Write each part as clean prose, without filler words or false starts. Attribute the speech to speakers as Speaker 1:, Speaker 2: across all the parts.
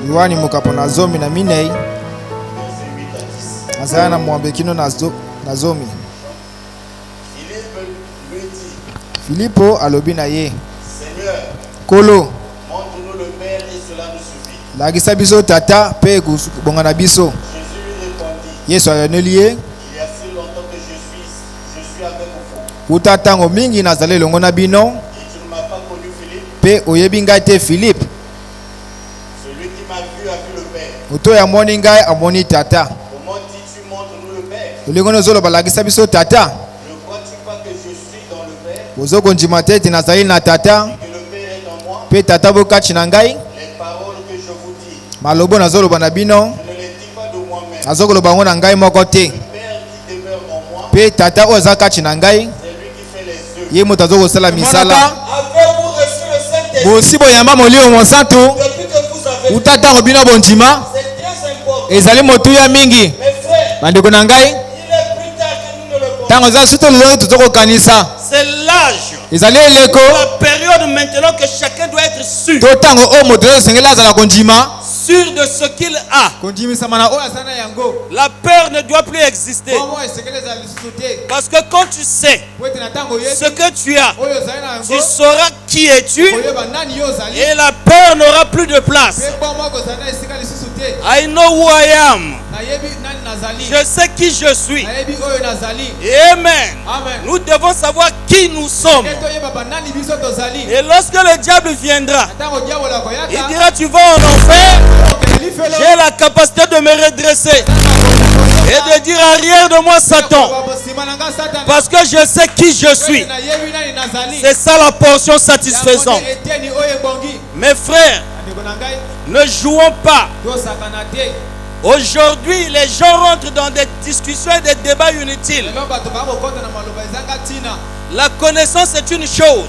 Speaker 1: Yohani mukapona zomi na minei azaya na mwambekino na zomi. Filipo alobi na ye, Kolo, montre-nous le Père et cela nous suffit. Lagisa biso tata pe bongana biso. Yesu ayoneli ye, il y a si longtemps que je suis avec vous. Utatango mingi nazale longo na bino. Et tu ne m'as pas connu Philippe. Pe oyebi ngai te Philippe. Celui qui m'a vu a vu le Père. Uto ya moni ngai amoni tata. Comment dis-tu montre-nous le Père? Olingono zolo balagisa biso tata. Ne crois-tu pas que je suis dans le Père? Bozoko njimate te nazali na tata. Que le Père est en moi. Pe tata bokachi na ngai. Les paroles que je vous dis. Malobo nazolo bana bino. Je ne les dis pas de moi-même. Azoko lobango na ngai moko te. Le Père qui demeure en moi. Pe tata ozakachi na ngai. C'est lui qui fait les œuvres. Ye mutazoko sala misala. Avez-vous reçu le Saint-Esprit? Bosibo yamba molio mo santu. Depuis que vous avez. Utata ngobino bonjima. C'est très important. Ezali motuya mingi. Mes frères. Bandeko na ngai. Il est plus tard que nous ne le pensons. Tango za suto lelo tuzoko kanisa. C'est l'âge. Ezali eleko. La période maintenant que chacun doit être sûr. To tango o moto sengela za la konjima. Sûr de ce qu'il a. La peur ne doit plus exister. Parce que quand tu sais ce que tu as, tu sauras qui es-tu et la peur n'aura plus de place. I know who I am. Je sais qui je suis. Amen. Nous devons savoir qui nous sommes. Et lorsque le diable viendra, il dira tu vas en enfer. J'ai la capacité de me redresser et de dire arrière de moi Satan, parce que je sais qui je suis. C'est ça la portion satisfaisante. Mes frères, ne jouons pas. Aujourd'hui, les gens rentrent dans des discussions et des débats inutiles. La connaissance est une chose,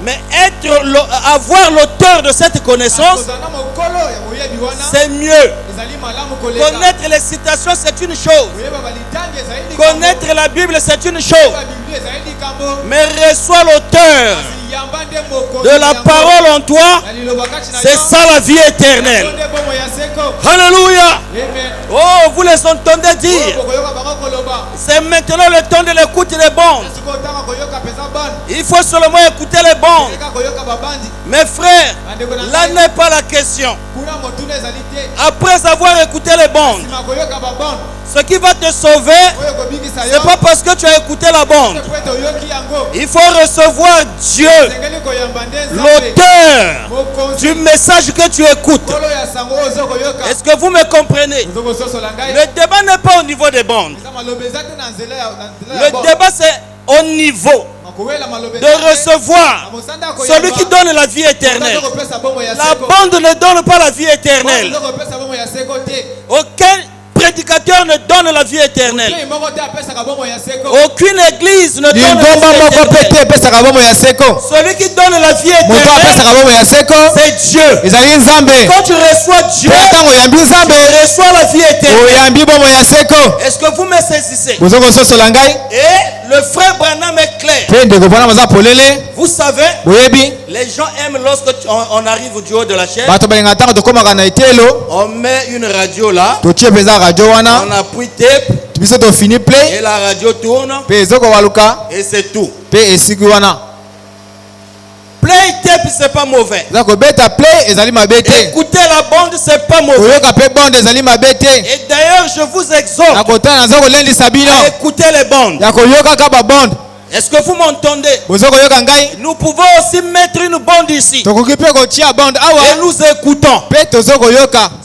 Speaker 1: mais avoir l'auteur de cette connaissance, c'est mieux. Connaître les citations, c'est une chose. Connaître la Bible, c'est une chose. Mais reçois l'auteur de la parole en toi, c'est ça la vie éternelle. Alléluia. Oh, vous les entendez dire, c'est maintenant le temps de l'écoute des bandes. Il faut seulement écouter les bandes. Mes frères, là n'est pas la question. Après avoir écouté les bandes, ce qui va te sauver, c'est pas parce que tu as écouté la bande. Il faut recevoir Dieu, l'auteur du message que tu écoutes. Est-ce que vous me comprenez? Le débat n'est pas au niveau des bandes. Le débat c'est au niveau de recevoir celui qui donne la vie éternelle. La bande ne donne pas la vie éternelle. Aucun prédicateur ne donne la vie éternelle. Aucune église ne donne la vie éternelle. Celui qui donne la vie éternelle, c'est Dieu. Quand tu reçois Dieu, tu reçois la vie éternelle. Est-ce que vous me saisissez? Et le frère Branham est clair. Vous savez, les gens aiment lorsque on arrive du haut de la chaise. On met une radio là. On appuie tape. Et la radio tourne. Et c'est tout. Play tape
Speaker 2: puis c'est pas mauvais.
Speaker 1: Écouter
Speaker 2: la bande, c'est pas mauvais. Et d'ailleurs, je vous exhorte à écouter les bandes. Est-ce que vous m'entendez? Nous pouvons aussi mettre une bande ici. Et nous écoutons.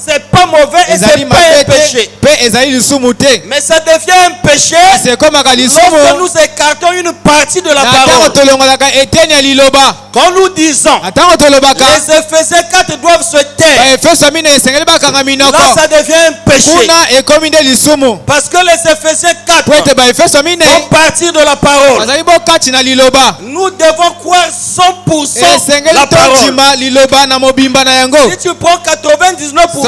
Speaker 2: C'est pas mauvais et c'est pas un péché. Mais ça devient un péché lorsque nous écartons une partie de la parole. Quand nous disons les Éphésiens 4 doivent se taire, là ça devient un péché. Parce que les Éphésiens 4 font partie de la parole. Nous devons croire 100% la parole. Si tu prends 99%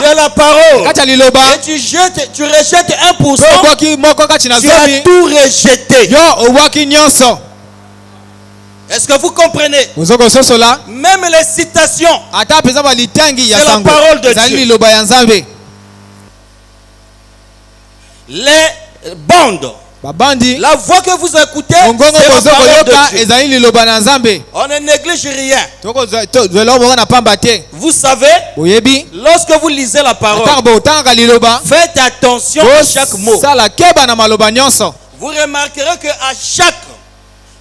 Speaker 2: de la parole et tu rejettes 1%, tu as tout rejeté. Est-ce que vous comprenez? Même les citations, c'est la parole de Dieu. Les bandes, la voix que vous écoutez, c'est la parole de Dieu. On ne néglige rien. Vous savez, lorsque vous lisez la parole, faites attention à chaque mot. Vous remarquerez qu'à chaque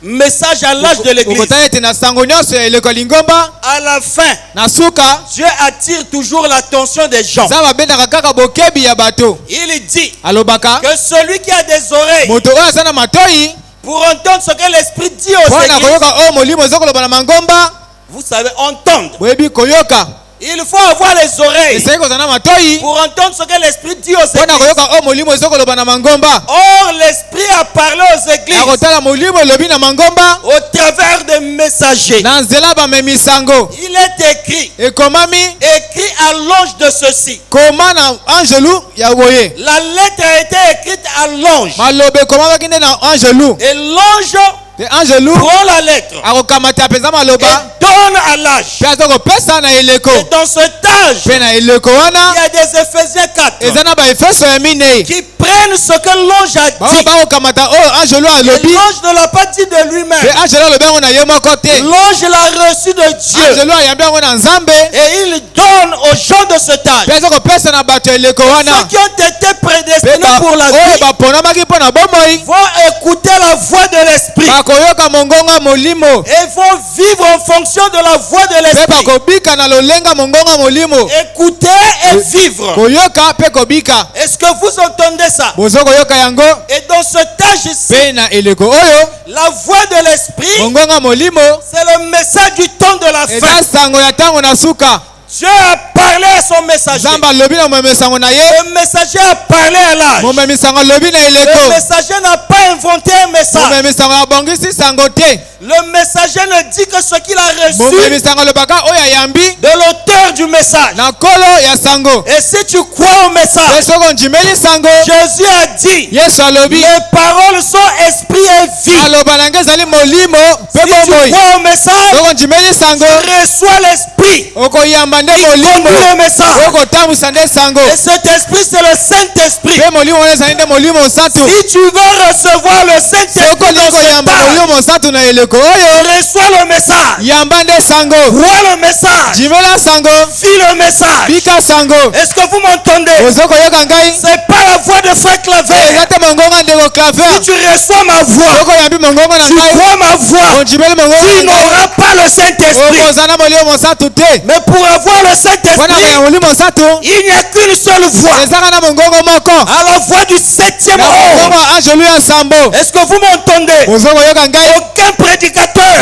Speaker 2: message à l'âge de l'église, à la fin, Dieu attire toujours l'attention des gens. Il dit que celui qui a des oreilles pour entendre ce que l'Esprit dit aux églises, vous savez, entendre. Il faut avoir les oreilles pour entendre ce que l'Esprit dit aux églises. Or, l'Esprit a parlé aux églises au travers des messagers. Il est écrit à l'ange de ceci. La lettre a été écrite à l'ange. Et l'ange prend la lettre et donne à l'âge. Et dans cet âge, il y a des Éphésiens 4 qui prennent ce que l'ange a dit. Et l'ange ne l'a pas dit de lui-même. L'ange l'a reçu de Dieu. Et il donne aux gens de cet âge, ceux qui ont été prédestinés pour la vie, vont écouter la voix de l'Esprit et vont vivre en fonction de la voix de l'Esprit. Écouter et vivre. Est-ce que vous entendez ça? Et dans cet âge ici, la voix de l'Esprit, c'est le message du temps de la fin. Dieu a parlé à son messager. Le messager a parlé à l'âge. Le messager n'a pas inventé un message. Le messager ne dit que ce qu'il a reçu de l'auteur du message. Et si tu crois au message, Jésus a dit, les paroles sont esprit et vie. Si tu crois au message, tu reçois l'esprit. Il conduit le message. Et cet esprit, c'est le Saint-Esprit. Si tu veux recevoir le Saint-Esprit dans ce temps, reçois le message. Vois le message. Vis le message. Est-ce que vous m'entendez? C'est pas la voix de Frère Claver. Si tu reçois ma voix, tu crois ma voix, tu n'auras pas le Saint-Esprit. Mais pour avoir le Saint-Esprit, il n'y a qu'une seule voix. À la voix du 7e ange. Est-ce que vous m'entendez? Aucun prédicateur,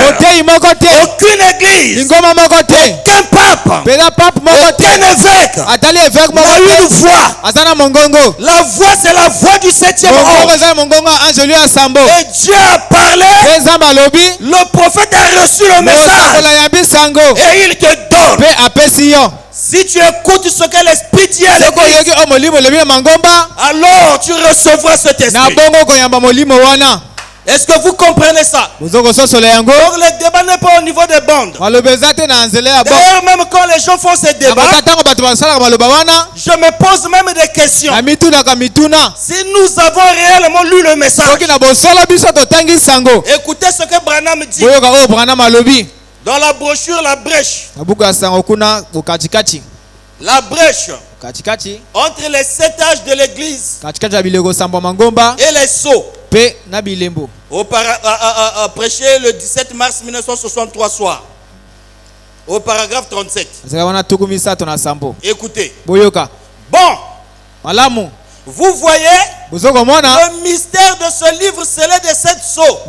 Speaker 2: aucune église, aucun pape, aucun évêque n'a une voix. La voix, c'est la voix du 7e ange. Et Dieu a parlé, le prophète a reçu le message et il te donne. Si tu écoutes ce que l'Esprit dit à l'église, alors tu recevras cet esprit. Est-ce que vous comprenez ça? Donc le débat n'est pas au niveau des bandes. D'ailleurs, même quand les gens font ces débats, je me pose même des questions. Si nous avons réellement lu le message, écoutez ce que Branham dit dans la brochure La Brèche. La brèche entre les 7 âges de l'église et les sceaux. Prêché le 17 mars 1963 soir. Au paragraphe 37. Écoutez. Bon. Vous voyez le mystère de ce livre scellé de 7 sceaux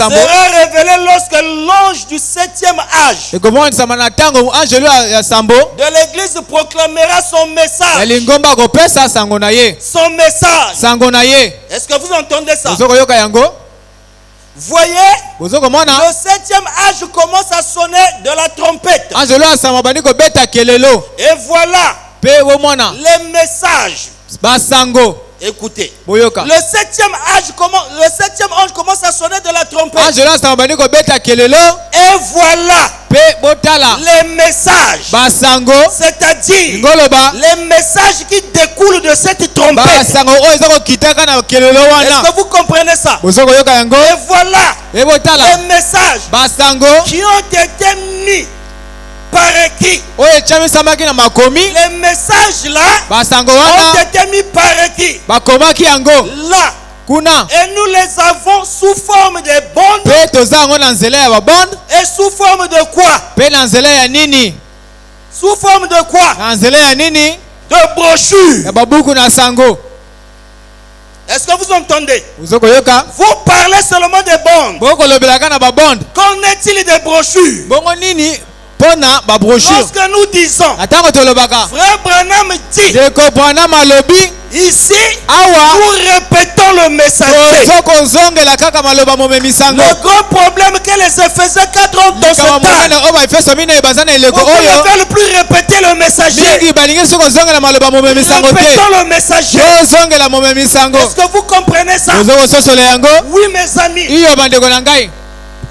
Speaker 2: sera révélé lorsque l'ange du 7e âge de l'église proclamera son message. Son message. Est-ce que vous entendez ça? Voyez, le 7e âge commence à sonner de la trompette. Et voilà les messages. Écoutez, le 7e ange commence à sonner de la trompette. Et voilà les messages, c'est-à-dire les messages qui découlent de cette trompette. Est-ce que vous comprenez ça? Et voilà les messages qui ont été mis par écrit. Les messages là ont été mis par écrit. Là. Et nous les avons sous forme de bandes. Et sous forme de quoi? Sous forme de quoi? De brochures. Est-ce que vous entendez? Vous parlez seulement des bandes. Qu'en est-il des brochures? Lorsque nous disons, Frère Branham dit, ici, nous répétons le messager. Le grand problème que les Éphésiens 4 ont dans ce temps, ils ne veulent plus répéter le messager. Répétons le messager. Est-ce que vous comprenez ça? Oui, mes amis.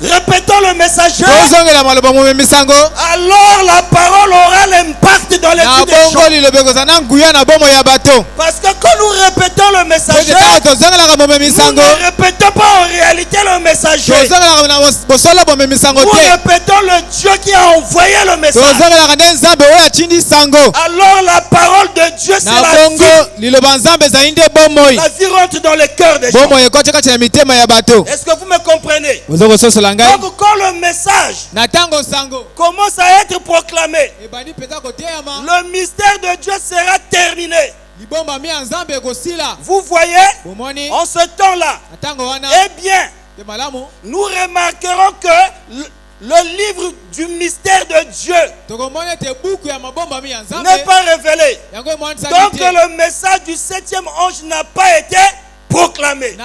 Speaker 2: Répétons le messager. Alors la parole aura l'impact dans les vies des gens. Parce que quand nous répétons le messager, nous ne répétons pas en réalité le messager. Nous répétons le Dieu qui a envoyé le message. Alors la parole de Dieu, c'est la vie. La vie rentre dans le cœur des gens. Est-ce que vous me comprenez? Donc quand le message commence à être proclamé, le mystère de Dieu sera terminé. Vous voyez, en ce temps-là, eh bien, nous remarquerons que le livre du mystère de Dieu n'est pas révélé. Donc le message du 7e ange n'a pas été proclamé.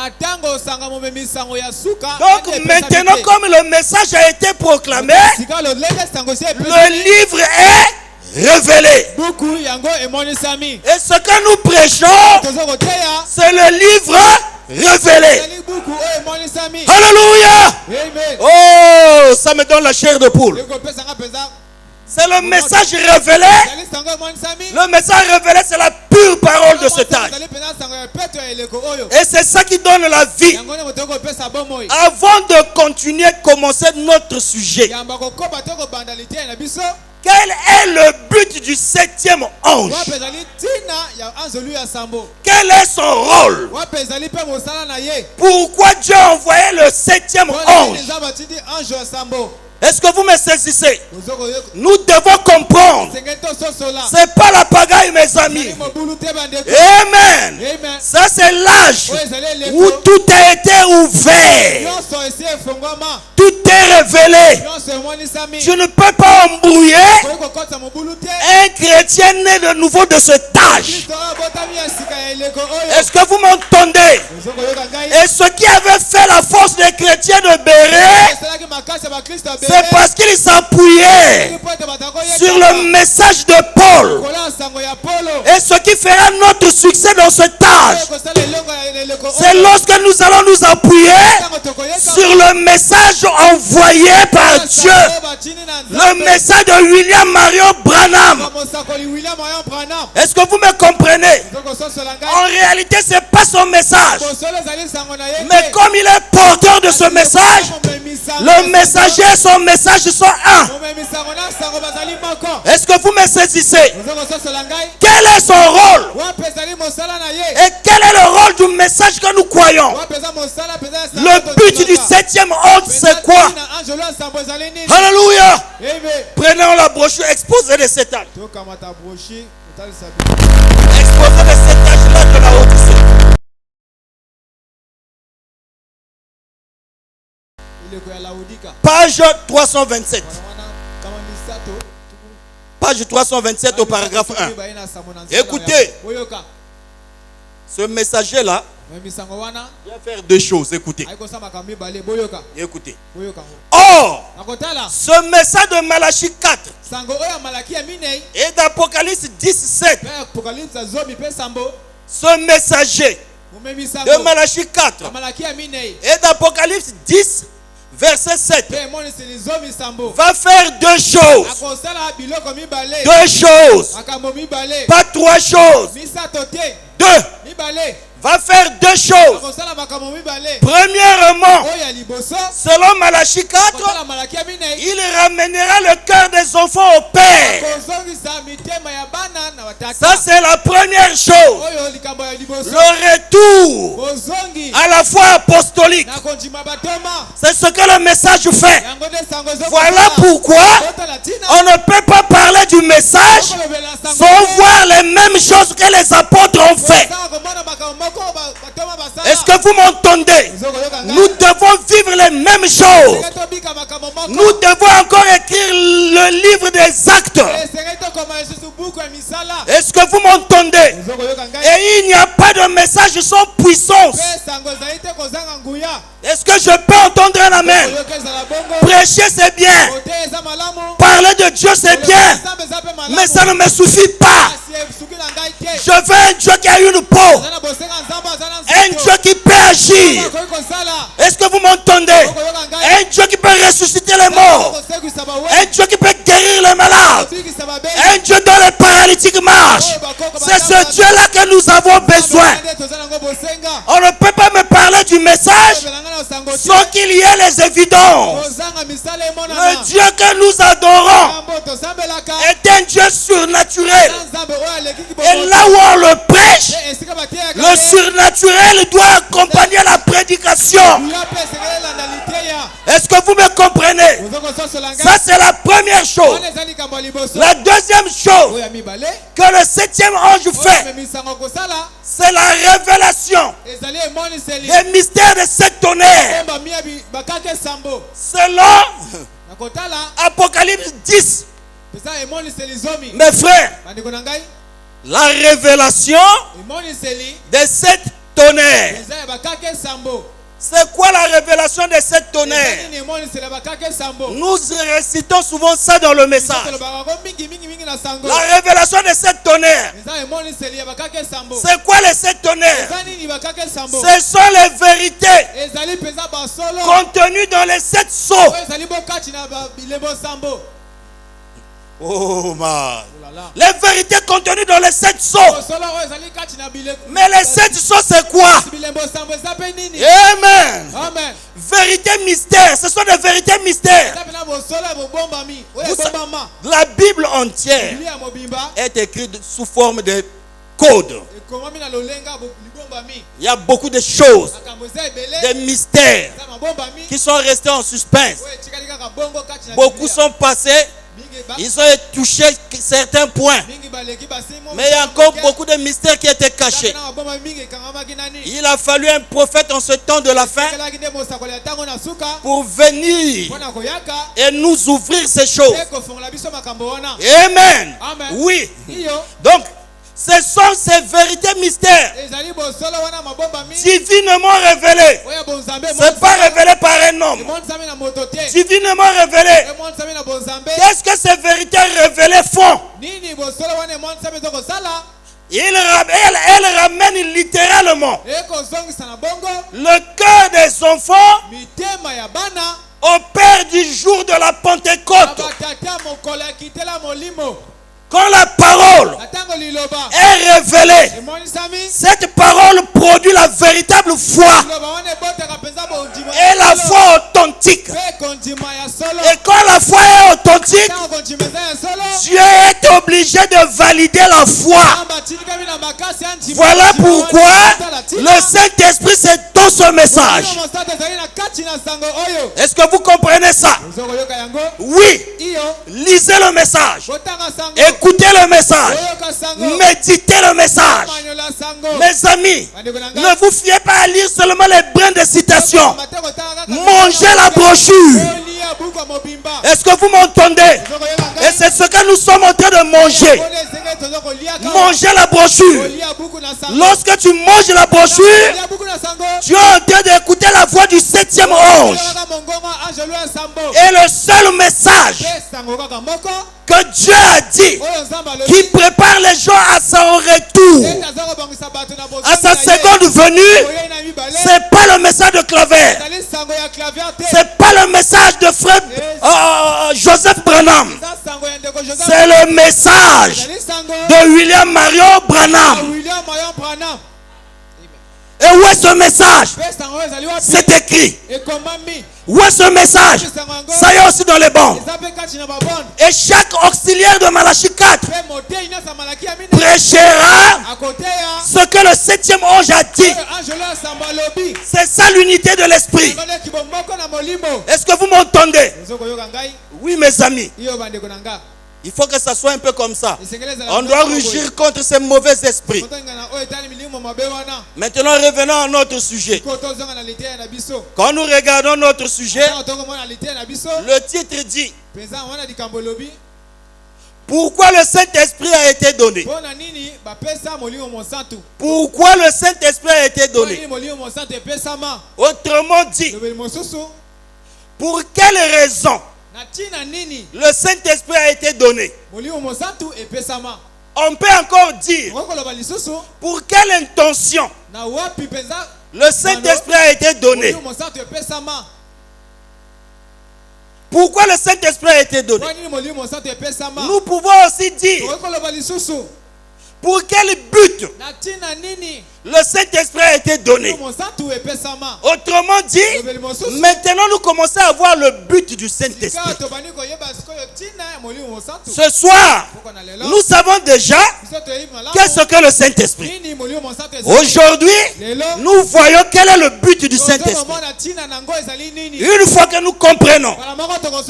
Speaker 2: Donc maintenant, comme le message a été proclamé, le livre est révélé. Et ce que nous prêchons, c'est le livre révélé. Alléluia. Oh, ça me donne la chair de poule. C'est le message révélé. Le message révélé, c'est la pure parole de ce temps. Et c'est ça qui donne la vie. Avant de continuer, commencer notre sujet. Quel est le but du 7e ange? Quel est son rôle? Pourquoi Dieu a envoyé le 7e ange? Est-ce que vous me saisissez? Nous devons comprendre. C'est pas la pagaille, mes amis. Amen. Ça, c'est l'âge où tout a été ouvert. Tout est révélé. Tu ne peux pas embrouiller un chrétien né de nouveau de cet âge. Est-ce que vous m'entendez? Et ce qui avait fait la force des chrétiens de Béret, c'est parce qu'il s'appuyait sur le message de Paul. Et ce qui fera notre succès dans cet âge, c'est lorsque nous allons nous appuyer sur le message envoyé par Dieu. Le message de William Marion Branham. Est-ce que vous me comprenez? En réalité, ce n'est pas son message. Mais comme il est porteur de ce message, le messager et son message sont un. Est-ce que vous me saisissez? Quel est son rôle? Et quel est le rôle du message que nous croyons? Le but du 7e ordre, c'est quoi? Alléluia. Prenons la brochure exposée de cet âge. Exposée de cet âge-là de la Odyssée. Page 327. Page 327 au paragraphe 1. Écoutez, ce messager-là vient faire deux choses. Écoutez. Écoutez. Or, ce message de Malachie 4 et d'Apocalypse 17, ce messager de Malachie 4 et d'Apocalypse 10, verset 7, va faire deux choses. Deux choses. Pas trois choses. Deux. Va faire deux choses. Premièrement, selon Malachie 4, il ramènera le cœur des enfants au Père. Ça, c'est la première chose. Le retour à la foi apostolique. C'est ce que le message fait. Voilà pourquoi on ne peut pas parler du message sans voir les mêmes choses que les apôtres ont fait. Est-ce que vous m'entendez? Nous devons vivre les mêmes choses. Nous devons encore écrire le livre des actes. Est-ce que vous m'entendez? Et il n'y a pas de message sans puissance. Est-ce que je peux entendre un amen? Prêcher c'est bien. Parler de Dieu c'est bien. Mais ça ne me suffit pas. Je veux un Dieu qui a une peau. Un Dieu qui peut agir. Est-ce que vous m'entendez? Un Dieu qui peut ressusciter les morts. Un Dieu qui peut guérir les malades. Un Dieu dont les paralytiques marchent. C'est ce Dieu-là que nous avons besoin. On ne peut pas me parler du message sans qu'il y ait les évidences. Le Dieu que nous adorons est un Dieu surnaturel. Et là où on le prêche, le surnaturel doit accompagner la prédication. Est-ce que vous me comprenez? Ça, c'est la première chose. La deuxième chose que le 7e ange fait, c'est la révélation des mystères de cette tonnerre. Selon Apocalypse 10, mes frères, la révélation de cette tonnerre. C'est quoi la révélation de cette tonnerre? Nous récitons souvent ça dans le message. La révélation de cette tonnerre. C'est quoi les sept tonnerres? Ce sont les vérités contenues dans les 7 sceaux. Oh man. Les vérités contenues dans les 7 sceaux. Mais les 7 sceaux c'est quoi? Amen. Vérité mystère. Ce sont des vérités mystères. La Bible entière est écrite sous forme de code. Il y a beaucoup de choses, des mystères qui sont restés en suspense. Beaucoup sont passés. Ils ont touché certains points. Mais il y a encore beaucoup de mystères qui étaient cachés. Il a fallu un prophète en ce temps de la fin pour venir et nous ouvrir ces choses. Amen. Oui. Donc, ce sont ces vérités mystères divinement révélées. Ce n'est pas révélé par un homme. Divinement révélé. Qu'est-ce que ces vérités révélées font? Elles ramènent littéralement retournement. Le cœur des enfants au Père du jour de la Pentecôte. Quand la parole est révélée, cette parole produit la véritable foi et la foi authentique. Et quand la foi est authentique, Dieu est obligé de valider la foi. Voilà pourquoi le Saint-Esprit c'est dans ce message. Est-ce que vous comprenez ça? Oui. Lisez le message. Écoutez le message. Méditez le message. Mes amis, ne vous fiez pas à lire seulement les brins de citation. Mangez la brochure. Est-ce que vous m'entendez? Et c'est ce que nous sommes en train de manger. Mangez la brochure. Lorsque tu manges la brochure, tu es en train d'écouter la voix du 7e ange. Et le seul message que Dieu a dit, qui prépare les gens à son retour, à sa seconde venue, c'est pas le message de Claver, c'est pas le message de frère Joseph Branham, c'est le message de William Marion Branham. Et où est ce message? C'est écrit. Où est ce message? Ça y est aussi dans les bandes. Et chaque auxiliaire de Malachie 4 prêchera ce que le 7e ange a dit. C'est ça l'unité de l'esprit. Est-ce que vous m'entendez? Oui, mes amis. Il faut que ça soit un peu comme ça. On doit rugir contre ces mauvais esprits. Maintenant, revenons à notre sujet. Quand nous regardons notre sujet, le titre dit: pourquoi le Saint-Esprit a été donné? Pourquoi le Saint-Esprit a été donné? Autrement dit, pour quelle raison le Saint-Esprit a été donné? On peut encore dire pour quelle intention le Saint-Esprit a été donné. Pourquoi le Saint-Esprit a été donné? Nous pouvons aussi dire pour quel but le Saint-Esprit a été donné. Autrement dit, maintenant nous commençons à voir le but du Saint-Esprit. Ce soir, nous savons déjà qu'est-ce que le Saint-Esprit. Aujourd'hui, nous voyons quel est le but du Saint-Esprit. Une fois que nous comprenons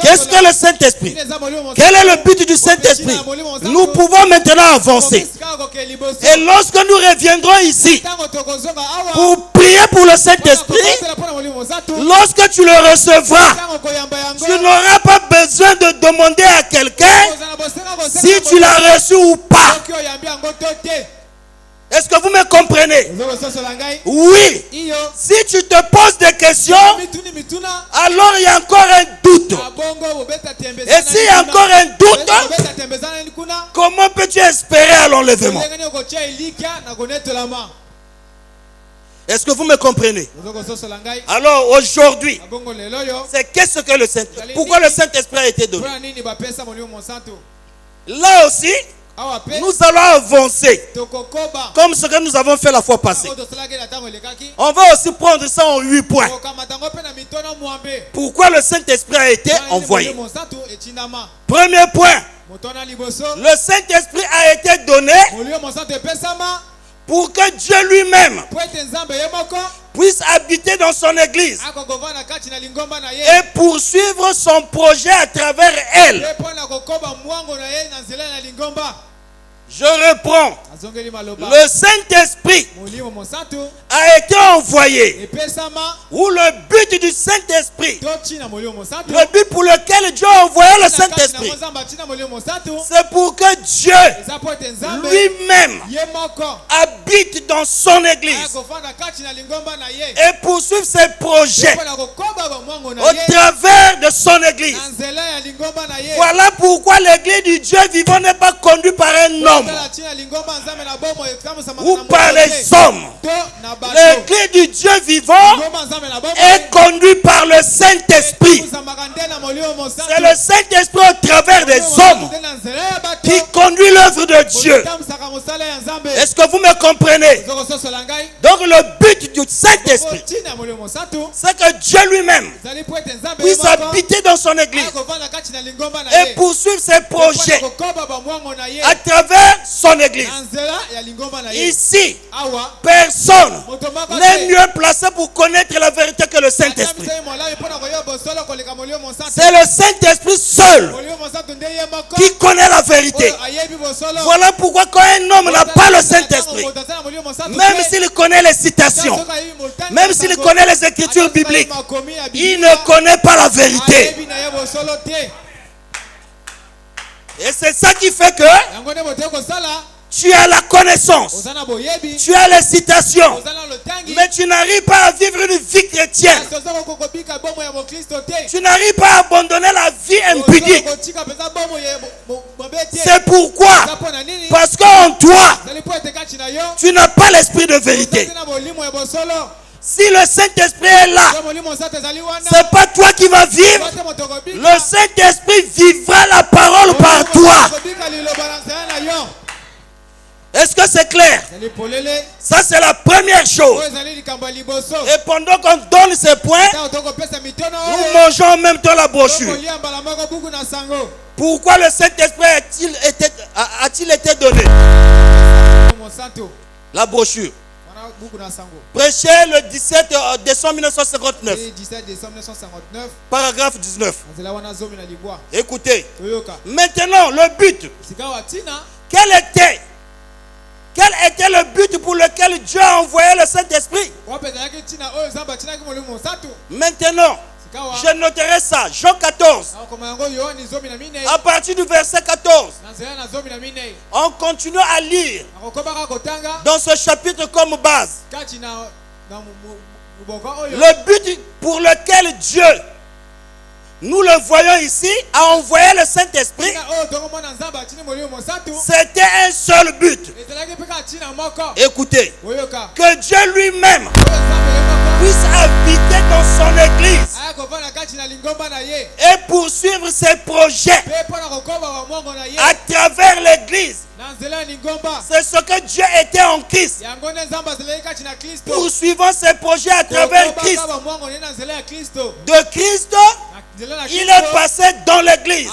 Speaker 2: qu'est-ce que le Saint-Esprit, quel est le but du Saint-Esprit, nous pouvons maintenant avancer. Et lorsque nous reviendrons ici pour prier pour le Saint-Esprit, lorsque tu le recevras, tu n'auras pas besoin de demander à quelqu'un si tu l'as reçu ou pas. Est-ce que vous me comprenez? Oui. Si tu te poses des questions, alors il y a encore un doute. Et s'il y a encore un doute, comment peux-tu espérer à l'enlèvement? Est-ce que vous me comprenez? Alors aujourd'hui, c'est qu'est-ce que le Saint-Esprit? Pourquoi le Saint-Esprit a été donné? Là aussi, nous allons avancer comme ce que nous avons fait la fois passée. On va aussi prendre ça en 8 points. Pourquoi le Saint-Esprit a été envoyé? Premier point, le Saint-Esprit a été donné pour que Dieu lui-même puisse habiter dans son église et poursuivre son projet à travers elle. Je reprends. Le Saint-Esprit a été envoyé. Ou le but du Saint-Esprit, le but pour lequel Dieu a envoyé le Saint-Esprit, c'est pour que Dieu lui-même habite dans son église et poursuive ses projets au travers de son église. Voilà pourquoi l'église du Dieu vivant n'est pas conduite par un homme ou par les hommes. vivant est conduit par le Saint-Esprit. C'est le Saint-Esprit au travers des hommes qui conduit l'œuvre de Dieu. Est-ce que vous me comprenez? Donc le but du Saint-Esprit, c'est que Dieu lui-même puisse habiter dans son église et poursuivre ses projets à travers son église. Ici, personne n'est mieux placé pour connaître la vérité que le Saint-Esprit. C'est le Saint-Esprit seul qui connaît la vérité. Voilà pourquoi quand un homme n'a pas le Saint-Esprit, même s'il connaît les citations, même s'il connaît les écritures bibliques, il ne connaît pas la vérité. Et c'est ça qui fait que tu as la connaissance, tu as les citations, mais tu n'arrives pas à vivre une vie chrétienne. Tu n'arrives pas à abandonner la vie impudique. C'est pourquoi, parce qu'en toi, tu n'as pas l'esprit de vérité. Si le Saint-Esprit est là, c'est pas toi qui vas vivre. Le Saint-Esprit vivra la parole par toi. Est-ce que c'est clair? Ça, c'est la première chose. Et pendant qu'on donne ces points, nous mangeons en même temps la brochure. Pourquoi le Saint-Esprit a-t-il été donné? La brochure. Prêché le 17 décembre 1959. Paragraphe 19. Écoutez. Maintenant, le but. Quel était le but pour lequel Dieu a envoyé le Saint-Esprit? Maintenant, je noterai ça. Jean 14. À partir du verset 14. On continue à lire dans ce chapitre comme base. Le but pour lequel Dieu, nous le voyons ici, a envoyé le Saint-Esprit. C'était un seul but. Écoutez, que Dieu lui-même puisse habiter dans son église et poursuivre ses projets à travers l'église. C'est ce que Dieu était en Christ, poursuivant ses projets à travers Christ. De Christ, il est passé dans l'église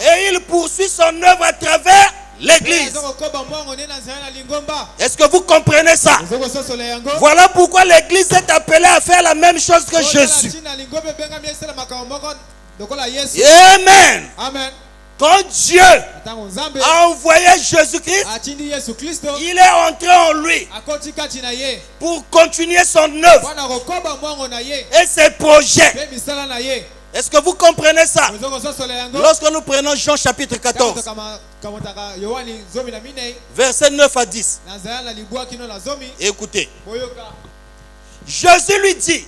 Speaker 2: et il poursuit son œuvre à travers l'église. Est-ce que vous comprenez ça? Voilà pourquoi l'église est appelée à faire la même chose que Jésus. Amen. Quand Dieu a envoyé Jésus-Christ, il est entré en lui pour continuer son œuvre et ses projets. Est-ce que vous comprenez ça? Lorsque nous prenons Jean chapitre 14, versets 9 à 10, écoutez. Jésus lui dit,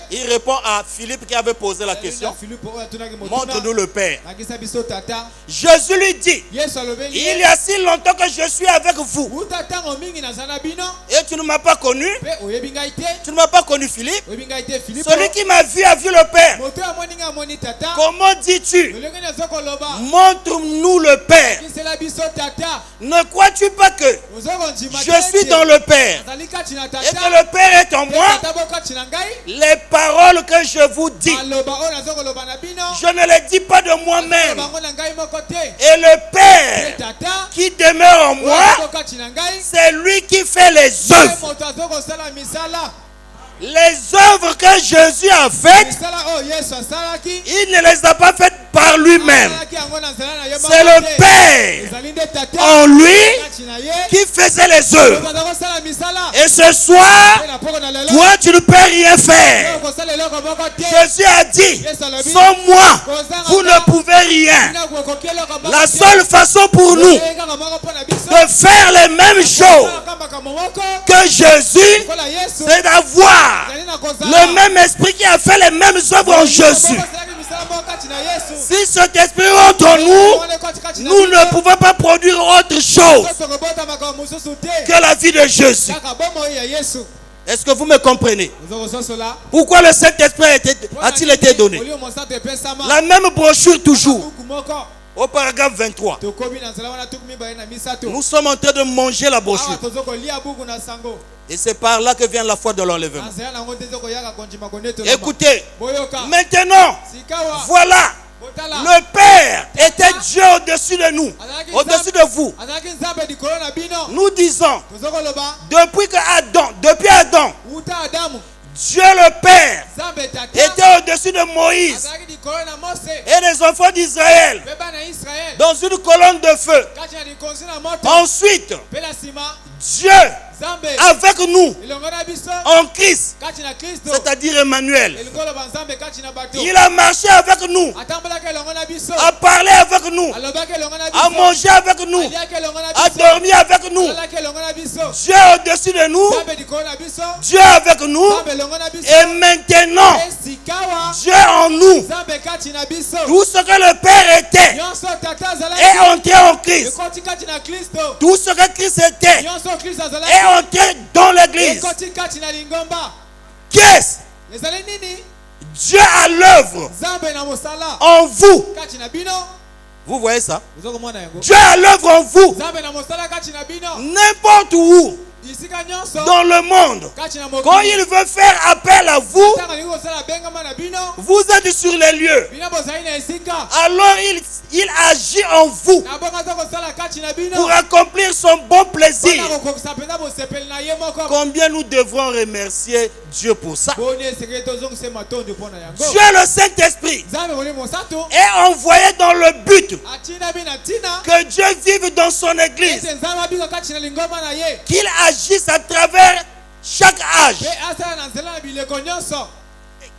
Speaker 2: il répond à Philippe qui avait posé la question, montre-nous le Père. Jésus lui dit, il y a si longtemps que je suis avec vous et tu ne m'as pas connu. Tu ne m'as pas connu, Philippe. Celui qui m'a vu a vu le Père. Comment dis-tu, montre-nous le Père? Ne crois-tu pas que je suis dans le Père et que le Père est en moi? Les paroles que je vous dis, je ne les dis pas de moi-même. Et le Père qui demeure en moi, c'est lui qui fait les œuvres. Les œuvres que Jésus a faites, il ne les a pas faites par lui-même. C'est le Père en lui qui faisait les œuvres. Et ce soir, toi tu ne peux rien faire. Jésus a dit, sans moi, vous ne pouvez rien. La seule façon pour nous de faire les mêmes choses que Jésus, c'est d'avoir le même esprit qui a fait les mêmes œuvres en Jésus. Si cet esprit entre en nous, nous ne pouvons pas produire autre chose que la vie de Jésus. Est-ce que vous me comprenez? Pourquoi le Saint-Esprit a-t-il été donné? La même brochure toujours. Au paragraphe 23. Nous sommes en train de manger la brochure. Et c'est par là que vient la foi de l'enlèvement. Écoutez, maintenant, voilà, le Père était Dieu au-dessus de nous, au-dessus de vous. Nous disons, depuis Adam, Dieu le Père était au-dessus de Moïse et des enfants d'Israël dans une colonne de feu. Ensuite, Dieu avec nous en Christ, c'est-à-dire Emmanuel. Il a marché avec nous, a parlé avec nous, a mangé avec nous, a dormi avec nous. Dieu au-dessus de nous, Dieu avec nous, et maintenant Dieu en nous. Tout ce que le Père était est entré en Christ. Tout ce que Christ était est entré dans l'église. Qu'est-ce? Dieu à l'œuvre en vous. Vous voyez ça? Dieu à l'œuvre en vous. N'importe où dans le monde, quand il veut faire appel à vous, vous êtes sur les lieux. Alors il agit en vous pour accomplir son bon plaisir. Combien nous devrons remercier Dieu pour ça? Dieu le Saint-Esprit est envoyé dans le but que Dieu vive dans son église, qu'il agisse à travers chaque âge,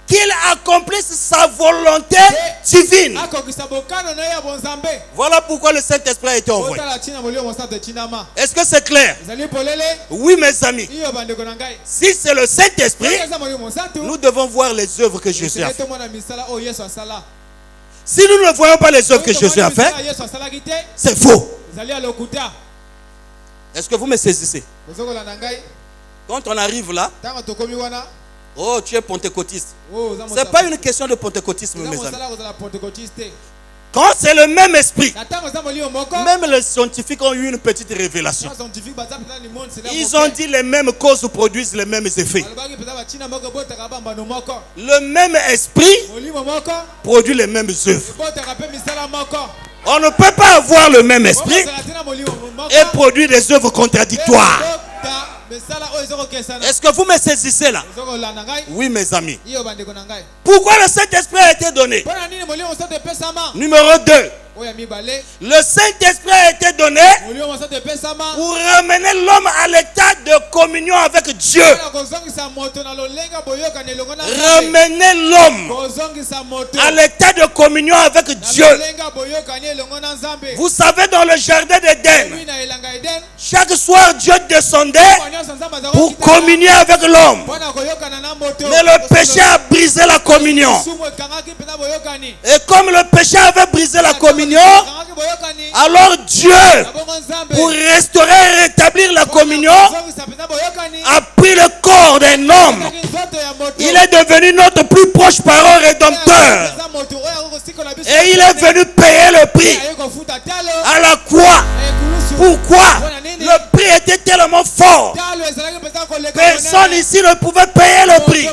Speaker 2: qu'il accomplisse sa volonté divine. Voilà pourquoi le Saint-Esprit a été envoyé. Est-ce que c'est clair? Oui, mes amis. Si c'est le Saint-Esprit, nous devons voir les œuvres que Jésus a fait. Si nous ne voyons pas les œuvres que Jésus a fait, c'est faux. Est-ce que vous me saisissez? Quand on arrive là, oh, tu es pentecôtiste. Ce n'est pas une question de pentecôtisme, mes amis. Quand c'est le même esprit, même les scientifiques ont eu une petite révélation. Ils ont dit les mêmes causes produisent les mêmes effets. Le même esprit produit les mêmes œuvres. On ne peut pas avoir le même esprit et produire des œuvres contradictoires. Est-ce que vous me saisissez là? Oui, mes amis. Pourquoi le Saint-Esprit a été donné? Numéro 2. Le Saint-Esprit a été donné pour ramener l'homme à l'état de communion avec Dieu. Ramener l'homme à l'état de communion avec Dieu. Vous savez, dans le jardin d'Éden, chaque soir Dieu descendait pour communier avec l'homme. Mais le péché a brisé la communion. Et comme le péché avait brisé la communion, alors Dieu, pour restaurer et rétablir la communion, a pris le corps d'un homme. Il est devenu notre plus proche parent rédempteur. Et il est venu payer le prix à la croix. Pourquoi? Le prix était tellement fort. Personne ici ne pouvait payer le prix.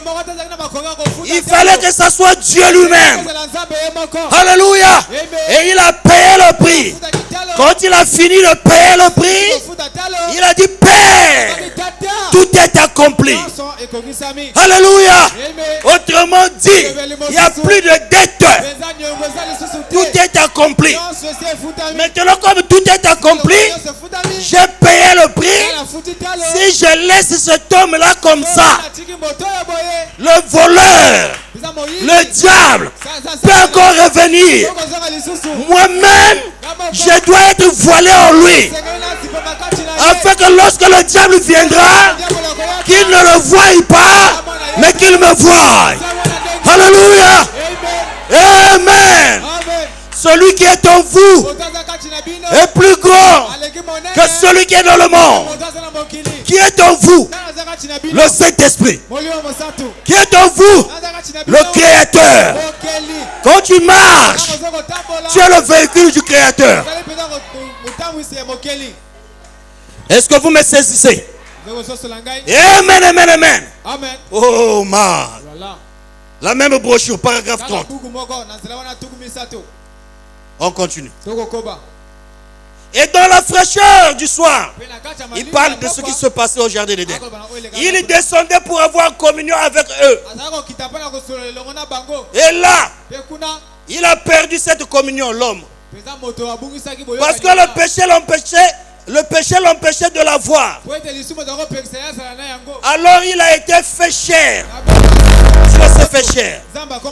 Speaker 2: Il fallait que ce soit Dieu lui-même. Alléluia. Et il a payé le prix. Quand il a fini de payer le prix, il a dit: Père, tout est accompli. Alléluia. Autrement dit, il n'y a plus de dette. Tout est accompli. Maintenant, comme tout est accompli, j'ai payé le prix. Si je laisse cet homme-là comme ça, le voleur, le diable peut encore revenir. Moi-même, je dois être voilé en lui, afin que lorsque le diable viendra, qu'il ne le voie pas, mais qu'il me voie. Alléluia. Amen. Celui qui est en vous est plus grand que celui qui est dans le monde. Qui est en vous le Saint-Esprit qui est en vous, le Créateur. Quand tu marches, tu es le véhicule du Créateur. Est-ce que vous me saisissez? Amen, amen, amen. Oh man. La même brochure, paragraphe 30. On continue. Et dans la fraîcheur du soir, il parle de ce qui se passait au jardin d'Éden. Il descendait pour avoir communion avec eux. Et là, il a perdu cette communion, l'homme. Parce que le péché l'empêchait de la voir. Alors il a été fait chair. Dieu s'est fait chair.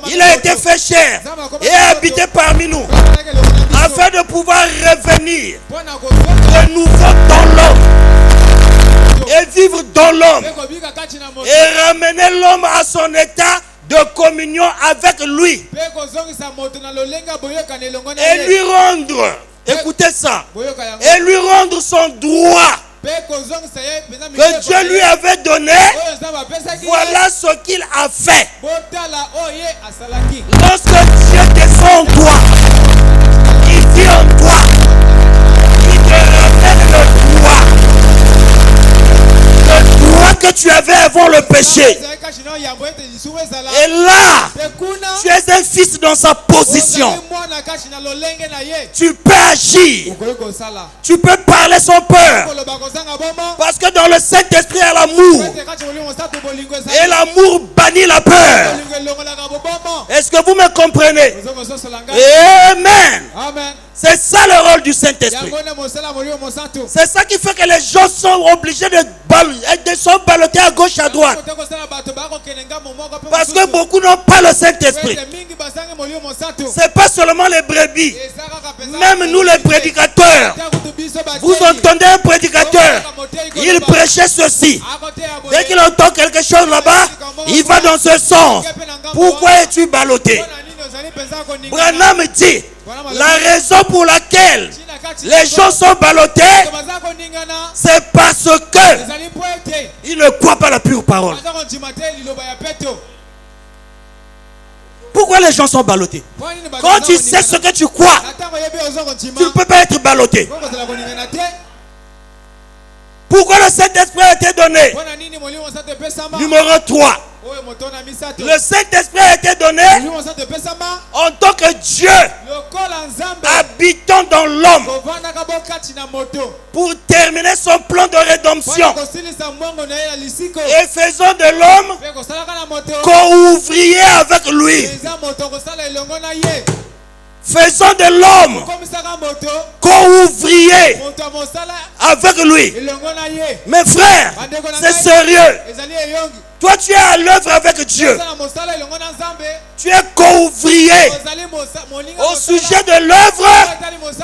Speaker 2: Il a été fait chair et habité parmi nous, afin de pouvoir revenir de nouveau dans l'homme et vivre dans l'homme et ramener l'homme à son état de communion avec lui et lui rendre, écoutez ça, et lui rendre son droit que Dieu lui avait donné. Voilà ce qu'il a fait. Lorsque Dieu descend en toi, il vit en toi, il te ramène le droit que tu avais avant le péché. Et là, tu es un fils dans sa position. Tu peux agir. Tu peux parler sans peur. Parce que dans le Saint-Esprit, il y a l'amour. Et l'amour bannit la peur. Est-ce que vous me comprenez? Amen. C'est ça le rôle du Saint-Esprit. C'est ça qui fait que les gens sont obligés de se balloter à gauche, à droite. Parce que beaucoup n'ont pas le Saint-Esprit. C'est pas seulement les brebis. Même nous les prédicateurs. Vous entendez un prédicateur, il prêchait ceci. Dès qu'il entend quelque chose là-bas, il va dans ce sens. Pourquoi es-tu ballotté? Branham dit, la raison pour laquelle les gens sont ballottés, c'est parce que ils ne croient pas la pure parole. Pourquoi les gens sont ballottés? Quand tu sais ce que tu crois, tu ne peux pas être ballotté. Pourquoi le Saint-Esprit a été donné? Numéro 3. Le Saint-Esprit a été donné en tant que Dieu habitant dans l'homme pour terminer son plan de rédemption et faisant de l'homme co-ouvrier avec lui. Faisons de l'homme co-ouvrier avec lui. Mes frères, c'est sérieux. Toi, tu es à l'œuvre avec Dieu. Tu es co-ouvrier. Au sujet de l'œuvre,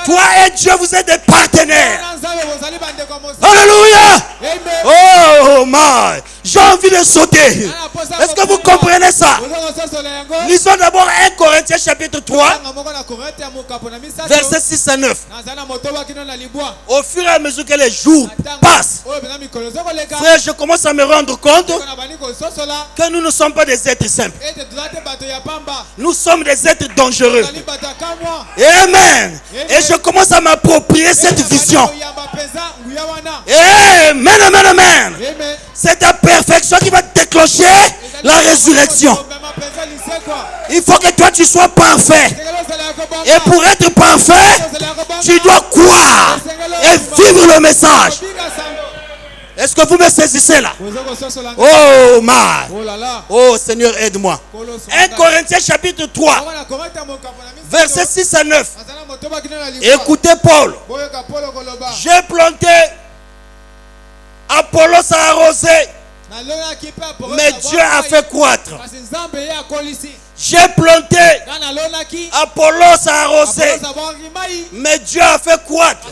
Speaker 2: toi et Dieu, vous êtes des partenaires. Alléluia. Oh my. J'ai envie de sauter. Est-ce que vous comprenez ça? Lisons d'abord 1 Corinthiens chapitre 3, versets 6 à 9. Au fur et à mesure que les jours passent, frère, je commence à me rendre compte que nous ne sommes pas des êtres simples. Nous sommes des êtres dangereux. Amen. Et je commence à m'approprier cette vision. Amen, amen, amen. C'est ta perfection qui va déclencher la résurrection. Il faut que toi tu sois parfait. Et pour être parfait, tu dois croire et vivre le message. Est-ce que vous me saisissez là? Oh my. Oh Seigneur, aide-moi. 1 Corinthiens chapitre 3, versets 6 à 9. Écoutez Paul. J'ai planté, Apollos a arrosé, mais Dieu a fait croître. J'ai planté, Apollos a arrosé, mais Dieu a fait croître.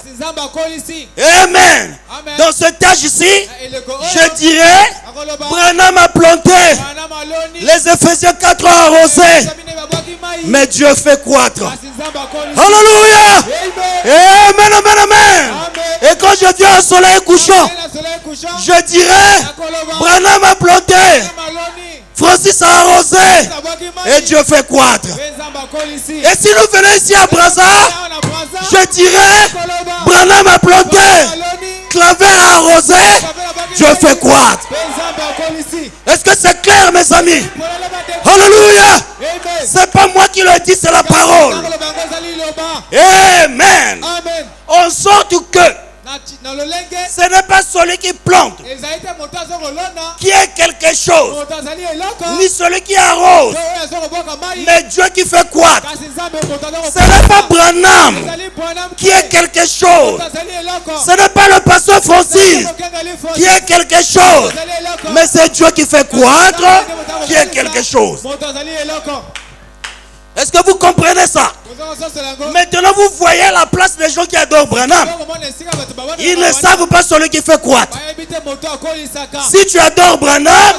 Speaker 2: Amen. Dans ce tâche ici, je dirais, Branham a planté, les Éphésiens 4 ont arrosé, mais Dieu fait croître. Alléluia. Amen, amen, amen. Et quand je viens au soleil couchant, je dirais, Branham a planté, Francis a arrosé, et Dieu fait croître. Et si nous venons ici à Brazza, je dirais, Branham a planté, Claver a arrosé, Dieu fait croître. Est-ce que c'est clair, mes amis? Alléluia! C'est pas moi qui le dis, c'est la parole. Amen. En sorte que ce n'est pas celui qui plante qui est quelque chose, ni celui qui arrose, mais Dieu qui fait croître. Ce n'est pas Branham qui est quelque chose, ce n'est pas le pasteur Francis qui est quelque chose, mais c'est Dieu qui fait croître qui est quelque chose. Est-ce que vous comprenez ça? Maintenant vous voyez la place des gens qui adorent Branham. Ils ne savent pas celui qui fait croître. Si tu adores Branham,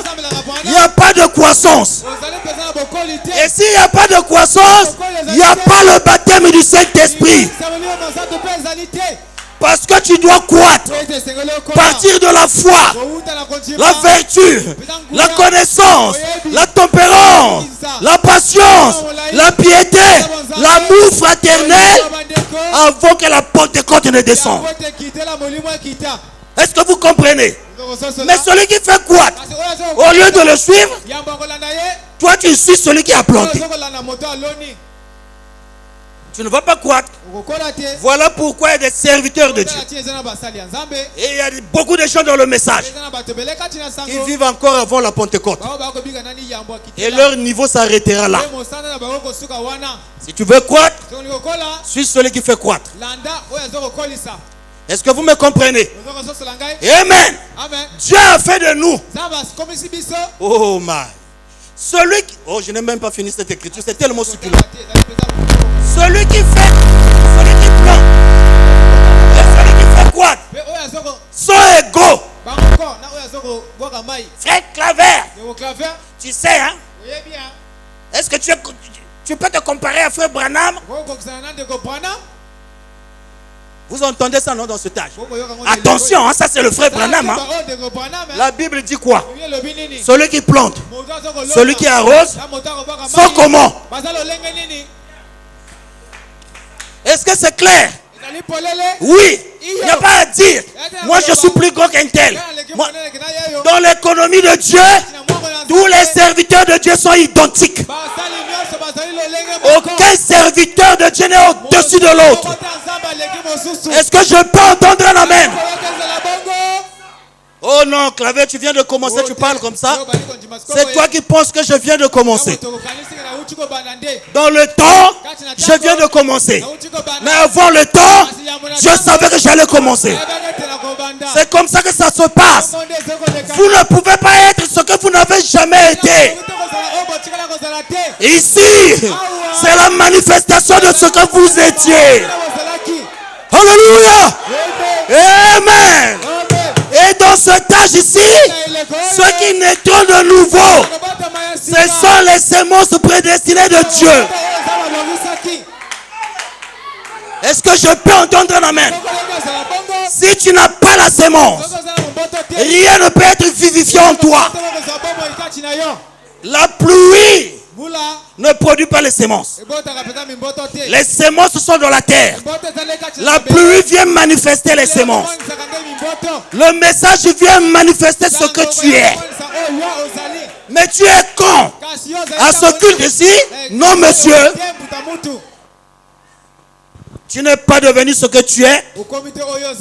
Speaker 2: il n'y a pas de croissance. Et s'il n'y a pas de croissance, il n'y a pas le baptême du Saint-Esprit. Parce que tu dois croître. Partir de la foi, la vertu, la connaissance, la tempérance, la patience, la piété, l'amour fraternel, avant que la Pentecôte ne descende. Est-ce que vous comprenez? Mais celui qui fait croître, au lieu de le suivre, toi tu suis celui qui a planté. Tu ne vas pas croître. Voilà pourquoi il y a des serviteurs de Dieu. Et il y a beaucoup de gens dans le message qui vivent encore avant la Pentecôte. Et leur niveau s'arrêtera là. Si tu veux croître, suis celui qui fait croître. Est-ce que vous me comprenez? Amen. Dieu a fait de nous. Oh my. Celui qui... Oh, je n'ai même pas fini cette écriture. C'est tellement succulent. Celui qui fait, celui qui plante et celui qui fait croître sont égaux. Frère Claver, tu sais, hein? Est-ce que tu peux te comparer à Frère Branham? Vous entendez ça, non, dans ce tâche? Attention, hein, ça c'est le Frère Branham. Hein? La Bible dit quoi? Celui qui plante, celui qui arrose, sont comment? Est-ce que c'est clair? Oui. Il n'y a pas à dire. Moi je suis plus grand qu'un tel. Dans l'économie de Dieu, tous les serviteurs de Dieu sont identiques. Aucun serviteur de Dieu n'est au-dessus de l'autre. Est-ce que je peux entendre un amen? Oh non, Claver, tu viens de commencer, tu parles comme ça. C'est toi qui penses que je viens de commencer. Dans le temps, je viens de commencer. Mais avant le temps, je savais que j'allais commencer. C'est comme ça que ça se passe. Vous ne pouvez pas être ce que vous n'avez jamais été. Ici, c'est la manifestation de ce que vous étiez. Alléluia. Amen. Et dans ce âge ici, ceux qui naîtront de nouveau, ce sont les semences prédestinées de Dieu. Est-ce que je peux entendre un amen? Si tu n'as pas la sémence, rien ne peut être vivifié en toi. La pluie ne produit pas les semences. Les semences sont dans la terre. La pluie vient manifester les semences. Le message vient manifester ce que tu es. Mais tu es con. À ce culte ici, non monsieur. Tu n'es pas devenu ce que tu es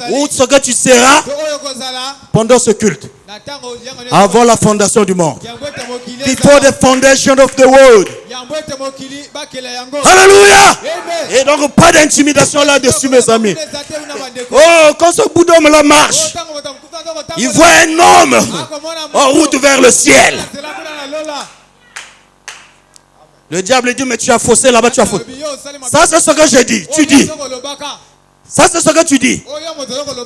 Speaker 2: ou ce que tu seras pendant ce culte. Avant la fondation du monde. Before the foundation of the world. Alléluia. Et donc pas d'intimidation là-dessus, mes amis. Oh, quand ce bout d'homme là marche, il voit un homme en route vers le ciel. Le diable dit, mais tu as faussé là-bas, tu as faussé. Ça, c'est ce que je dis. Tu dis. Ça, c'est ce que tu dis.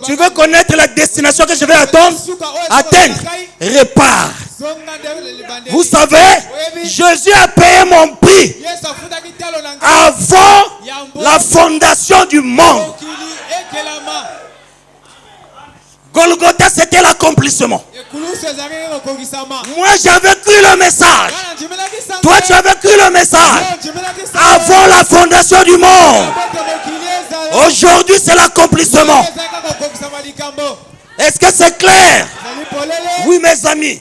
Speaker 2: Tu veux connaître la destination que je vais atteindre? Répare. Vous savez, Jésus a payé mon prix avant la fondation du monde.
Speaker 3: Golgotha, c'était l'accomplissement. Moi, j'avais cru le message. Toi, tu avais cru le message avant la fondation du monde. Aujourd'hui, c'est l'accomplissement. Est-ce que c'est clair? Oui, mes amis.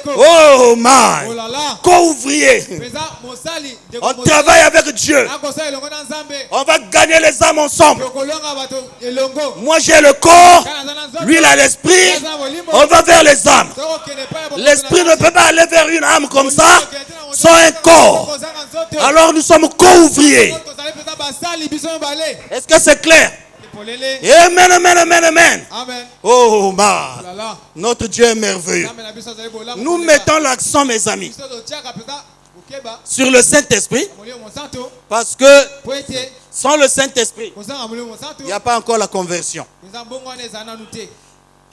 Speaker 3: Oh, my. Co-ouvrier. On travaille avec Dieu. On va gagner les âmes ensemble. Moi, j'ai le corps. Lui, il a l'esprit. On va vers les âmes. L'esprit ne peut pas aller vers une âme comme ça sans un corps. Alors, nous sommes co-ouvriers. Est-ce que c'est clair? Amen, amen, amen, amen. Oh, ma. Notre Dieu est merveilleux. Nous mettons l'accent, mes amis, sur le Saint-Esprit. Parce que sans le Saint-Esprit, il n'y a pas encore la conversion.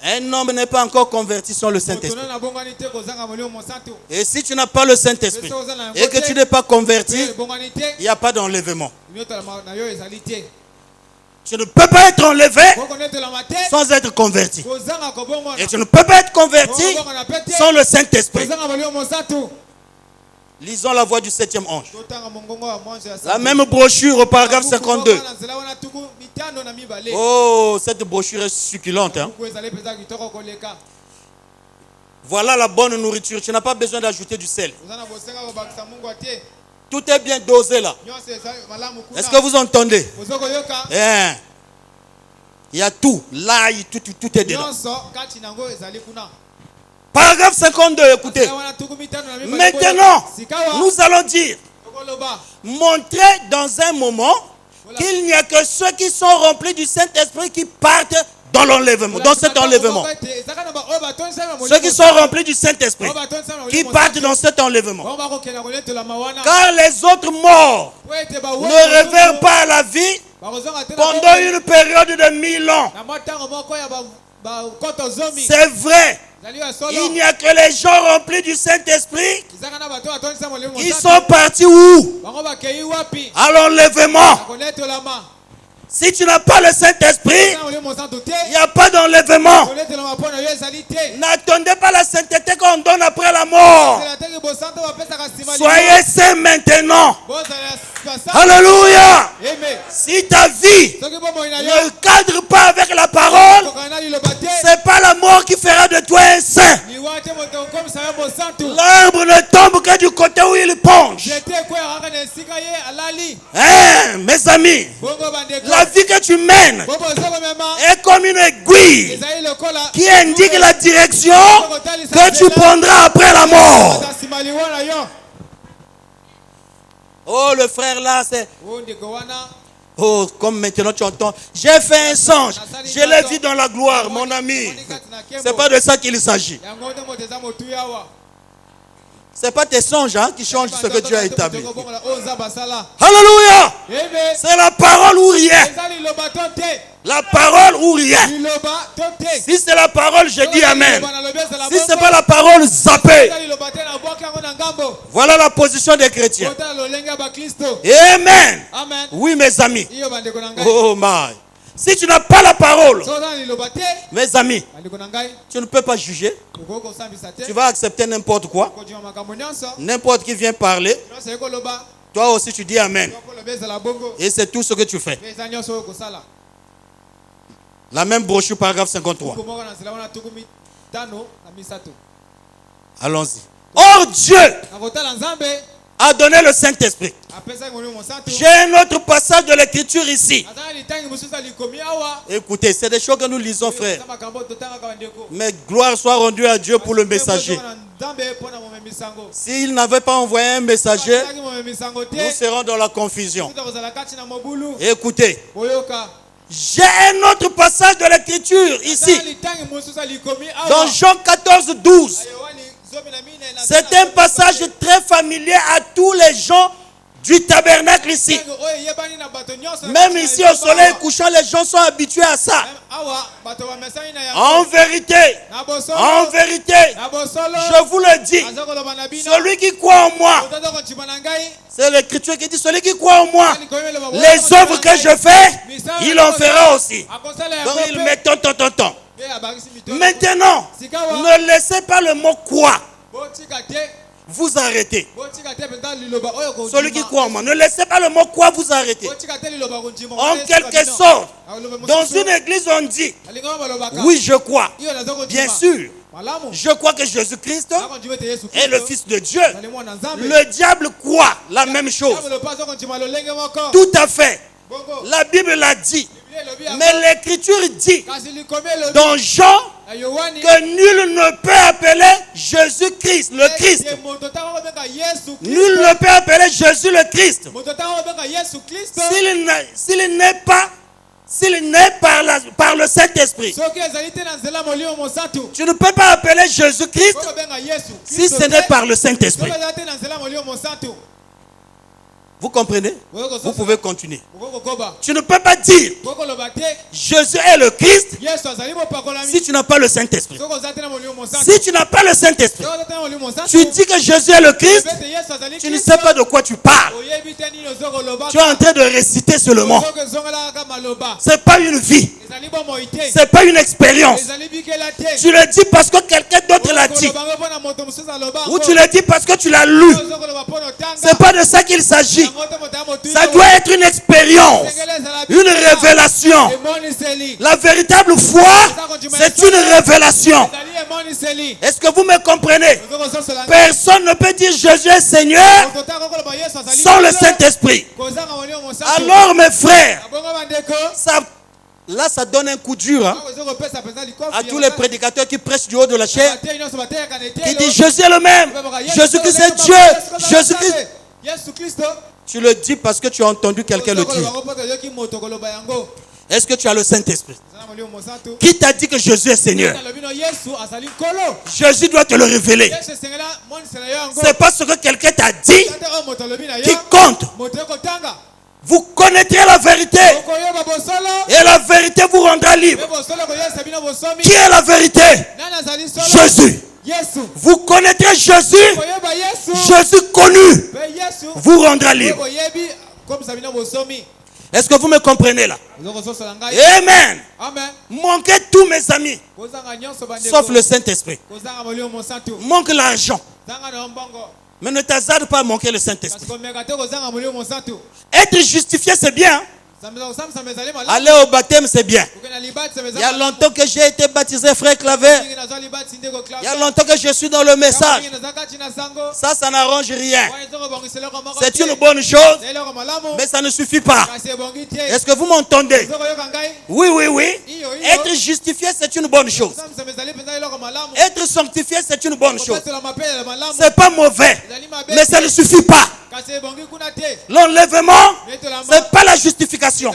Speaker 3: Un homme n'est pas encore converti sans le Saint-Esprit. Et si tu n'as pas le Saint-Esprit et que tu n'es pas converti, il n'y a pas d'enlèvement. Tu ne peux pas être enlevé sans être converti. Et tu ne peux pas être converti sans le Saint-Esprit. Lisons la voix du 7e ange. La même brochure au paragraphe 52. Oh, cette brochure est succulente. Hein? Voilà la bonne nourriture. Tu n'as pas besoin d'ajouter du sel. Tout est bien dosé là. Est-ce que vous entendez? Yeah. Il y a tout. L'ail, tout est dedans. Paragraphe 52, écoutez. Maintenant, nous allons dire, montrer dans un moment qu'il n'y a que ceux qui sont remplis du Saint-Esprit qui partent dans l'enlèvement, dans cet enlèvement. Ceux qui sont remplis du Saint-Esprit qui partent dans cet enlèvement. Car les autres morts ne revinrent pas à la vie pendant une période de 1000 ans. C'est vrai. Il n'y a que les gens remplis du Saint-Esprit qui sont partis où? À l'enlèvement. Si tu n'as pas le Saint-Esprit, il n'y a pas d'enlèvement. N'attendez pas la sainteté qu'on donne après la mort. Soyez saints maintenant. Alléluia. Si ta vie ne cadre pas avec la parole, c'est pas la mort qui fera de toi un saint. L'arbre ne tombe que du côté où il penche. Hein, mes amis, la vie que tu mènes est comme une aiguille qui indique la direction que tu prendras après la mort. Oh, le frère là, c'est... Oh, comme maintenant tu entends, j'ai fait un songe, je l'ai vu dans la gloire, mon ami. C'est pas de ça qu'il s'agit. C'est pas tes songes hein, qui changent ce que Dieu a établi. Alléluia. C'est la parole ou rien. La parole ou rien. Si c'est la parole, je dis amen. Si c'est pas la parole, zappez. Voilà la position des chrétiens. Amen. Oui, mes amis. Oh my. Si tu n'as pas la parole, mes amis, tu ne peux pas juger. Tu vas accepter n'importe quoi. N'importe qui vient parler. Toi aussi tu dis amen. Et c'est tout ce que tu fais. La même brochure, paragraphe 53. Allons-y. Or Dieu a donné le Saint-Esprit. J'ai un autre passage de l'écriture ici. Écoutez, c'est des choses que nous lisons, frère. Mais gloire soit rendue à Dieu pour le messager. S'il n'avait pas envoyé un messager, nous serons dans la confusion. Écoutez, j'ai un autre passage de l'écriture ici. Dans Jean 14, 12. C'est un passage très familier à tous les gens du tabernacle ici. Même ici au soleil couchant, les gens sont habitués à ça. En vérité, je vous le dis, celui qui croit en moi, c'est l'écriture qui dit, celui qui croit en moi, les œuvres que je fais, il en fera aussi. Donc il met tant. Maintenant, ne laissez pas le mot quoi vous arrêter. Celui qui croit en moi, ne laissez pas le mot quoi vous arrêter. En quelque sorte, dans une église on dit, oui je crois, bien sûr. Je crois que Jésus-Christ est le Fils de Dieu. Le diable croit la même chose. Tout à fait. La Bible l'a dit. Mais l'Écriture dit dans Jean que nul ne peut appeler Jésus-Christ le Christ. Nul ne peut appeler Jésus le Christ s'il n'est par le Saint-Esprit. Tu ne peux pas appeler Jésus-Christ si ce n'est par le Saint-Esprit. Vous comprenez? Vous pouvez continuer. Tu ne peux pas dire Jésus est le Christ si tu n'as pas le Saint-Esprit. Si tu n'as pas le Saint-Esprit, tu dis que Jésus est le Christ, tu ne sais pas de quoi tu parles. Tu es en train de réciter seulement. Ce n'est pas une vie. Ce n'est pas une expérience. Tu le dis parce que quelqu'un d'autre l'a dit. Ou tu le dis parce que tu l'as lu. Ce n'est pas de ça qu'il s'agit. Ça doit être une expérience, une révélation. La véritable foi, c'est une révélation. Est-ce que vous me comprenez? Personne ne peut dire Jésus est Seigneur sans le Saint-Esprit. Alors mes frères, là ça donne un coup dur à tous les prédicateurs qui prêchent du haut de la chair, qui disent Jésus est le même, Jésus-Christ est Dieu, Jésus-Christ. Tu le dis parce que tu as entendu quelqu'un le dire. Est-ce que tu as le Saint-Esprit? Qui t'a dit que Jésus est Seigneur? Jésus doit te le révéler. C'est pas ce que quelqu'un t'a dit qui compte. Vous connaîtrez la vérité et la vérité vous rendra libre. Qui est la vérité? Jésus. Vous connaîtrez Jésus, Jésus connu vous rendra libre. Est-ce que vous me comprenez là? Amen. Manquez tous mes amis, sauf le Saint-Esprit. Manque l'argent, mais ne t'hasarde pas à manquer le Saint-Esprit. Être justifié c'est bien. Aller au baptême c'est bien. Il y a longtemps que j'ai été baptisé, frère Claver. Il y a longtemps que je suis dans le message. Ça n'arrange rien. C'est une bonne chose, mais ça ne suffit pas. Est-ce que vous m'entendez? Oui, oui, oui. Être justifié c'est une bonne chose. Être sanctifié c'est une bonne chose. C'est pas mauvais, mais ça ne suffit pas. L'enlèvement, c'est pas la justification.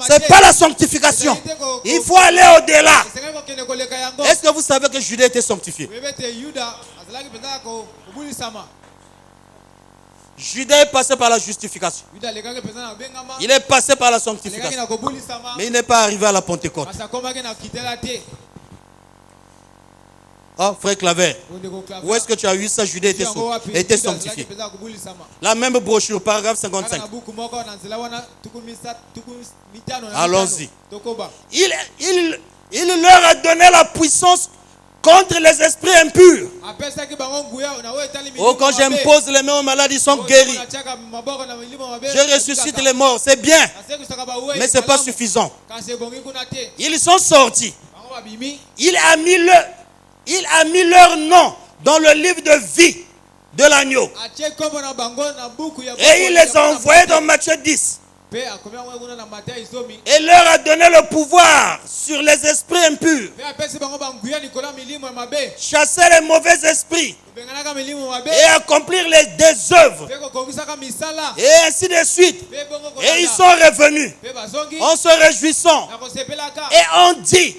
Speaker 3: C'est pas la sanctification. Il faut aller au-delà. Est-ce que vous savez que Judas était sanctifié? Judas est passé par la justification. Il est passé par la sanctification. Mais il n'est pas arrivé à la Pentecôte. Oh, frère Claver, où est-ce que tu as eu ça? Judas était sanctifié. La même brochure, paragraphe 55. Allons-y. Il leur a donné la puissance contre les esprits impurs. Oh, quand j'impose les mains aux malades, ils sont guéris. Je ressuscite les morts, c'est bien. Mais ce n'est pas suffisant. Ils sont sortis. Il a mis leur nom dans le livre de vie de l'agneau. Et il les a envoyés dans Matthieu 10. Et leur a donné le pouvoir sur les esprits impurs. Chasser les mauvais esprits. Et accomplir des œuvres. Et ainsi de suite. Et ils sont revenus en se réjouissant. Et on dit,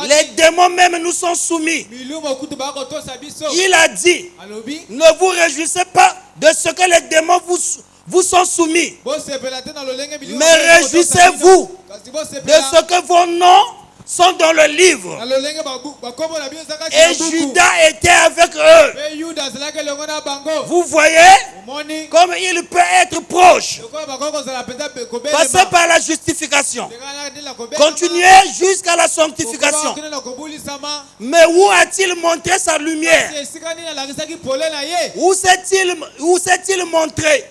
Speaker 3: les démons même nous sont soumis. Il a dit, ne vous réjouissez pas de ce que les démons vous sont soumis, mais réjouissez-vous de ce que vos noms sont dans le livre. Et Judas était avec eux. Vous voyez comme il peut être proche. Passer par la justification sanctification. Continuez jusqu'à la sanctification. Mais où a-t-il montré sa lumière? Où s'est-il montré?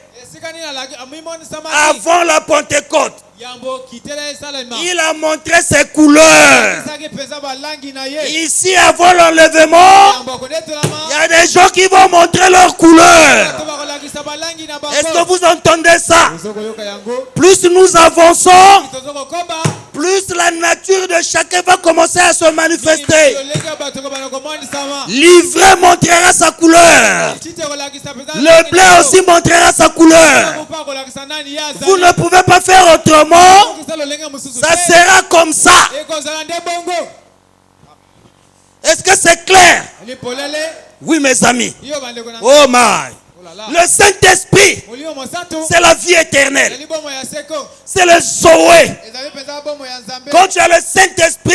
Speaker 3: Avant la Pentecôte, il a montré ses couleurs. Ici, avant l'enlèvement, il y a des gens qui vont montrer leurs couleurs. Est-ce que vous entendez ça? Plus nous avançons, plus la nature de chacun va commencer à se manifester. L'ivraie montrera sa couleur. Le blé aussi montrera sa couleur. Vous ne pouvez pas faire autrement. Ça sera comme ça. Est-ce que c'est clair? Oui, mes amis. Oh my. Le Saint-Esprit, c'est la vie éternelle. C'est le Zoé. Quand tu as le Saint-Esprit,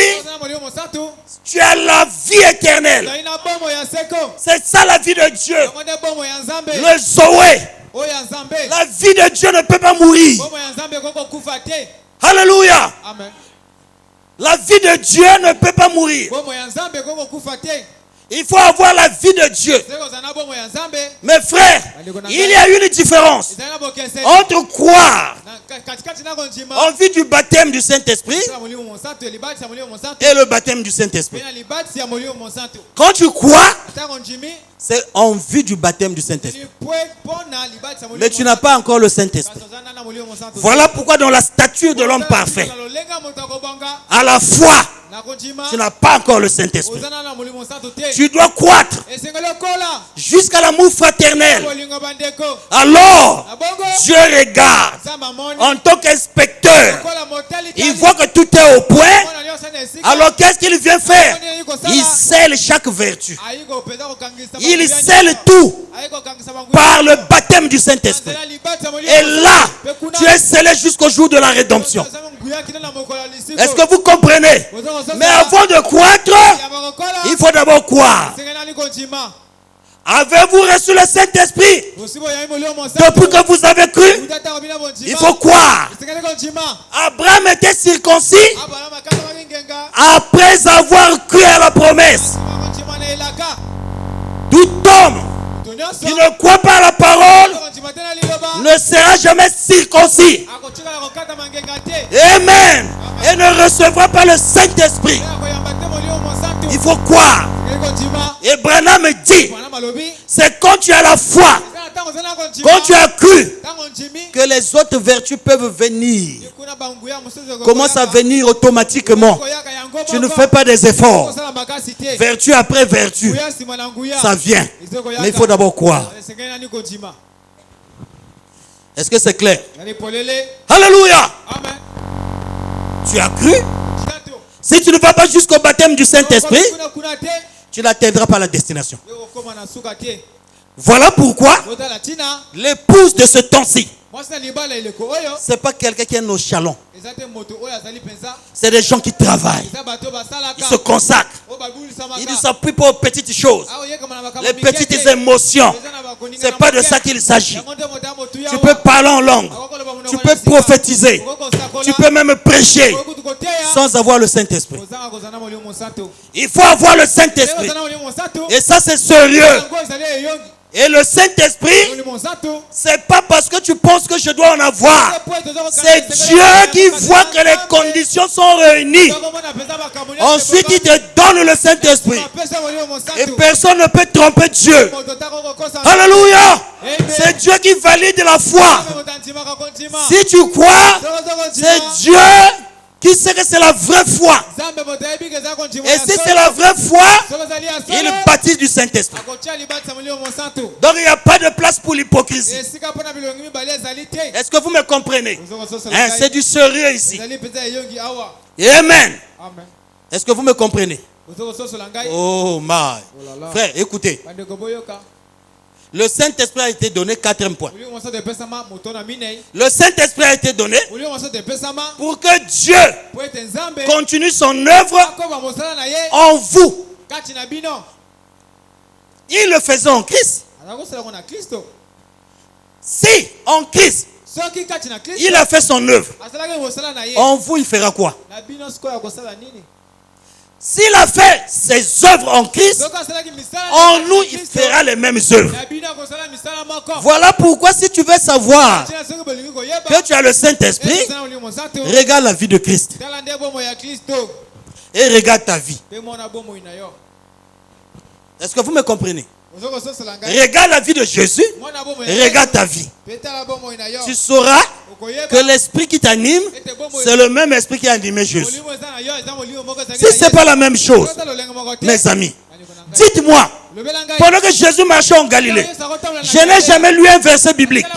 Speaker 3: tu as la vie éternelle. C'est ça la vie de Dieu. Le Zoé. La vie de Dieu ne peut pas mourir. Alléluia. La vie de Dieu ne peut pas mourir. Il faut avoir la vie de Dieu. Mes frères, il y a une différence entre croire en vue du baptême du Saint-Esprit et le baptême du Saint-Esprit. Quand tu crois, c'est en vue du baptême du Saint-Esprit. Mais tu n'as pas encore le Saint-Esprit. Voilà pourquoi dans la stature de l'homme parfait, à la foi, tu n'as pas encore le Saint-Esprit. Tu dois croître jusqu'à l'amour fraternel. Alors, Dieu regarde en tant qu'inspecteur. Il voit que tout est au point. Alors, qu'est-ce qu'il vient faire? Il scelle chaque vertu. Il scelle tout par le baptême du Saint-Esprit. Et là, tu es scellé jusqu'au jour de la rédemption. Est-ce que vous comprenez? Mais avant de croître, il faut d'abord croire. Avez-vous reçu le Saint-Esprit? Depuis que vous avez cru, il faut croire. Abraham était circoncis après avoir cru à la promesse. Tout homme qui ne croit pas à la parole ne sera jamais circoncis. Amen. Et ne recevra pas le Saint-Esprit. Il faut croire. Et Branham me dit, c'est quand tu as la foi, quand tu as cru, que les autres vertus peuvent venir. Commence à venir automatiquement. Tu ne fais pas des efforts. Vertu après vertu, ça vient. Mais il faut d'abord croire. Est-ce que c'est clair? Alléluia. Tu as cru? Si tu ne vas pas jusqu'au baptême du Saint-Esprit, tu n'atteindras pas la destination. Voilà pourquoi l'épouse de ce temps-ci, c'est pas quelqu'un qui est nonchalant. C'est des gens qui travaillent. Ils se consacrent. Ils ne s'appuient pas aux petites choses. Les petites émotions. C'est pas de ça qu'il s'agit. Tu peux parler en langue. Tu peux prophétiser. Tu peux même prêcher sans avoir le Saint-Esprit. Il faut avoir le Saint-Esprit. Et ça, c'est sérieux. Et le Saint-Esprit, c'est pas parce que tu penses que je dois en avoir. C'est Dieu qui voit que les conditions sont réunies. Ensuite, il te donne le Saint-Esprit. Et personne ne peut tromper Dieu. Alléluia. C'est Dieu qui valide la foi. Si tu crois, c'est Dieu qui sait que c'est la vraie foi. Et si c'est la vraie foi, il baptise du Saint-Esprit. Donc il n'y a pas de place pour l'hypocrisie. Est-ce que vous me comprenez? C'est du sérieux ici. Amen. Est-ce que vous me comprenez? Oh my. Frère, écoutez. Le Saint-Esprit a été donné, quatrième point. Le Saint-Esprit a été donné pour que Dieu continue son œuvre en vous. Il le faisait en Christ. Si en Christ, Il a fait son œuvre. En vous, il fera quoi? S'il a fait ses œuvres en Christ, en nous, il fera les mêmes œuvres. Voilà pourquoi si tu veux savoir que tu as le Saint-Esprit, regarde la vie de Christ. Et regarde ta vie. Est-ce que vous me comprenez? Regarde la vie de Jésus, regarde ta vie. Tu sauras que l'esprit qui t'anime, c'est le même esprit qui a animé Jésus. Si ce n'est pas la même chose, mes amis, dites-moi, pendant que Jésus marchait en Galilée, je n'ai jamais lu un verset biblique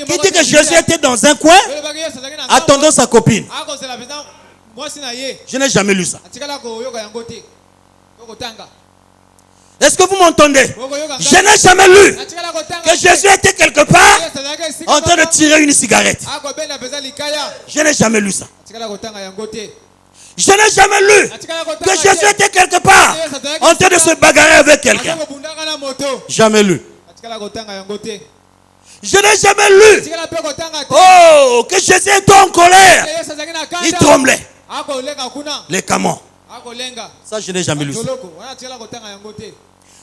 Speaker 3: qui dit que Jésus était dans un coin attendant sa copine. Je n'ai jamais lu ça. Est-ce que vous m'entendez? Je n'ai jamais lu que Jésus était quelque part en train de tirer une cigarette. Je n'ai jamais lu ça. Je n'ai jamais lu que Jésus était quelque part en train de se bagarrer avec quelqu'un. Jamais lu. Je n'ai jamais lu que Jésus était en colère. Il tremblait. Les camons. Ça, je n'ai jamais lu ça.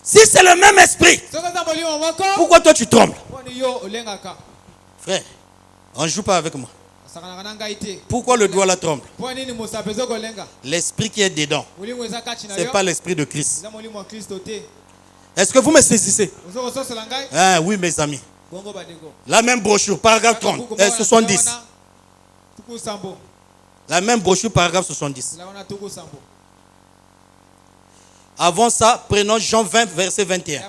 Speaker 3: Si c'est le même esprit, pourquoi toi tu trembles? Frère, on ne joue pas avec moi. Pourquoi le doigt là tremble? L'esprit qui est dedans, ce n'est pas l'esprit de Christ. Est-ce que vous me saisissez? Ah, oui, mes amis. La même brochure, paragraphe 30, 70. La même brochure, paragraphe 70. Avant ça, prenons Jean 20, verset 21.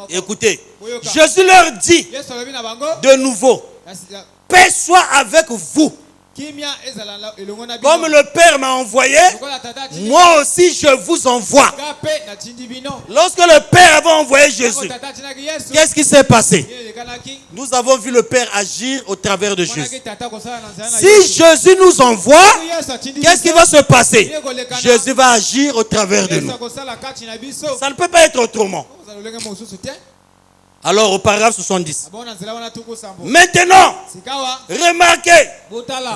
Speaker 3: Écoutez, Jésus leur dit de nouveau, paix soit avec vous. Comme le Père m'a envoyé, moi aussi je vous envoie. Lorsque le Père avait envoyé Jésus, qu'est-ce qui s'est passé? Nous avons vu le Père agir au travers de Jésus. Si Jésus nous envoie, qu'est-ce qui va se passer? Jésus va agir au travers de nous. Ça ne peut pas être autrement. Alors au paragraphe 70. Maintenant, remarquez,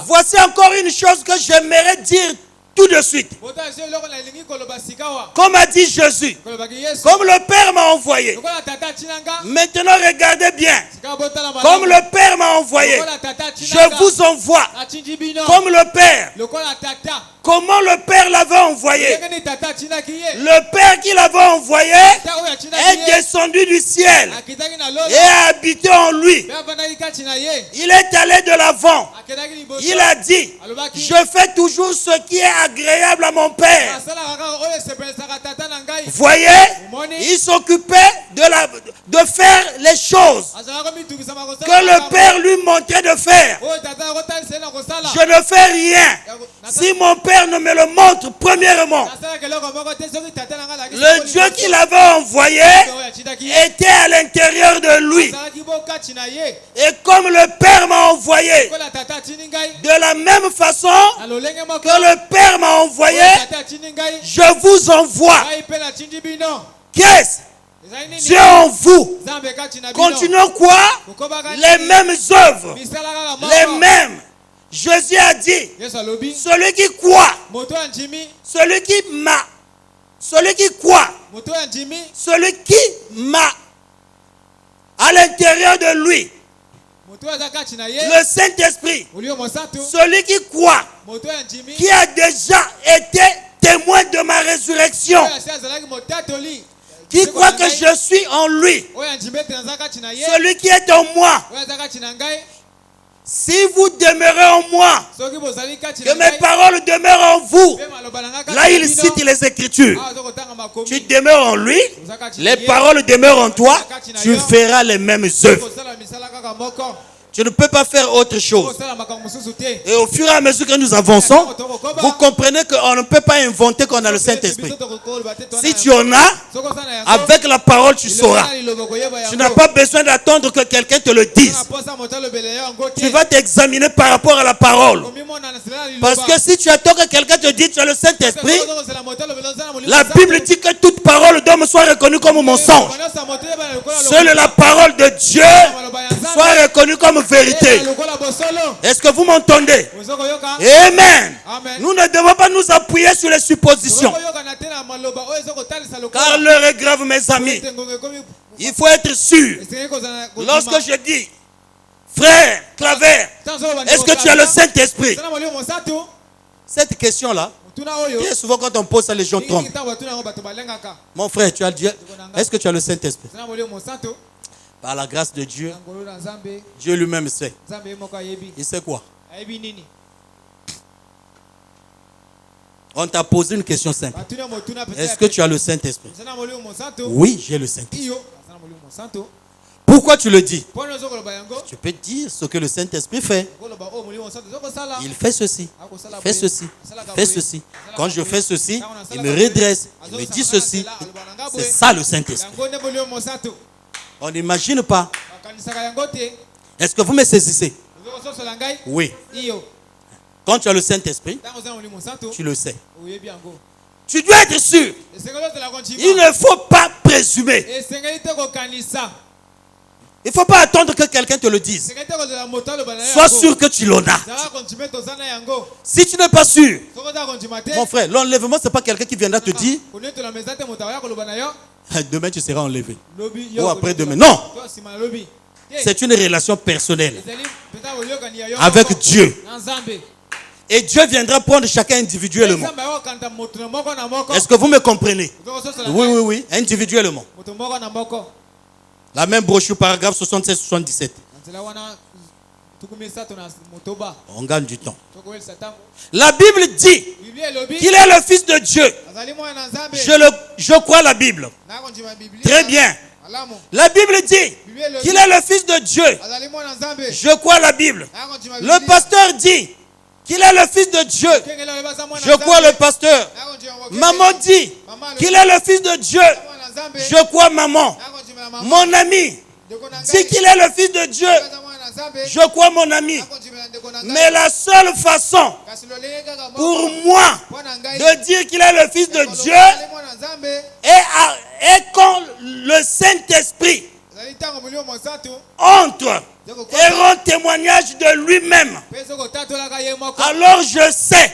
Speaker 3: voici encore une chose que j'aimerais dire tout de suite. Comme a dit Jésus, comme le Père m'a envoyé. Maintenant regardez bien. Comme le Père m'a envoyé, je vous envoie. Comme le Père. Comment le Père l'avait envoyé? Le Père qui l'avait envoyé est descendu du ciel et a habité en lui. Il est allé de l'avant. Il a dit, je fais toujours ce qui est agréable à mon Père. Voyez, il s'occupait de faire les choses que le Père lui montrait de faire. Je ne fais rien si mon Père ne me le montre premièrement. Le Dieu qui l'avait envoyé était à l'intérieur de lui. Et comme le Père m'a envoyé, de la même façon que le Père m'a envoyé, je vous envoie. Qu'est-ce? Dieu en vous. Continuons quoi? Les mêmes œuvres. Les mêmes. Jésus a dit, celui qui croit, celui qui m'a à l'intérieur de lui, le Saint-Esprit, celui qui croit, qui a déjà été témoin de ma résurrection, qui croit que je suis en lui, celui qui est en moi. Si vous demeurez en moi, que mes paroles demeurent en vous, là il cite les Écritures. Tu demeures en lui, les paroles demeurent en toi, tu feras les mêmes œuvres. Tu ne peux pas faire autre chose. Et au fur et à mesure que nous avançons, vous comprenez qu'on ne peut pas inventer qu'on a le Saint-Esprit. Si tu en as, avec la parole tu sauras. Tu n'as pas besoin d'attendre que quelqu'un te le dise. Tu vas t'examiner par rapport à la parole. Parce que si tu attends que quelqu'un te dise tu as le Saint-Esprit, la Bible dit que toute parole d'homme soit reconnue comme mensonge. Seule la parole de Dieu soit reconnue comme vérité. Est-ce que vous m'entendez? Amen. Nous ne devons pas nous appuyer sur les suppositions. Car l'heure est grave, mes amis. Il faut être sûr. Lorsque je dis, frère Claver, est-ce que tu as le Saint-Esprit? Cette question-là, bien souvent quand on pose ça, les gens trompent. Mon frère, tu as dit, est-ce que tu as le Saint-Esprit? Par la grâce de Dieu, Dieu lui-même sait. Il sait quoi? On t'a posé une question simple. Est-ce que tu as le Saint-Esprit? Oui, j'ai le Saint-Esprit. Pourquoi tu le dis? Tu peux dire ce que le Saint-Esprit fait. Il fait ceci, il fait ceci, il fait ceci. Quand je fais ceci, il me redresse, il me dit ceci. C'est ça le Saint-Esprit. On n'imagine pas. Est-ce que vous me saisissez? Oui. Quand tu as le Saint-Esprit, tu le sais. Tu dois être sûr. Il ne faut pas présumer. Il ne faut pas attendre que quelqu'un te le dise. Sois sûr que tu l'en as. Si tu n'es pas sûr, mon frère, l'enlèvement, ce n'est pas quelqu'un qui viendra te dire demain tu seras enlevé. Ou après-demain. Non. C'est une relation personnelle avec Dieu. Et Dieu viendra prendre chacun individuellement. Est-ce que vous me comprenez? Oui, oui, oui, individuellement. La même brochure, paragraphe 76-77. On gagne du temps. La Bible dit qu'il est le Fils de Dieu. Je crois la Bible. Très bien. La Bible dit qu'il est le Fils de Dieu. Je crois la Bible. Le pasteur dit qu'il est le Fils de Dieu. Je crois le pasteur. Maman dit qu'il est le Fils de Dieu. Je crois maman. Mon ami dit qu'il est le Fils de Dieu. Je crois mon ami. Mais la seule façon pour moi de dire qu'il est le Fils de Dieu est quand le Saint-Esprit entre et rend témoignage de lui-même. Alors je sais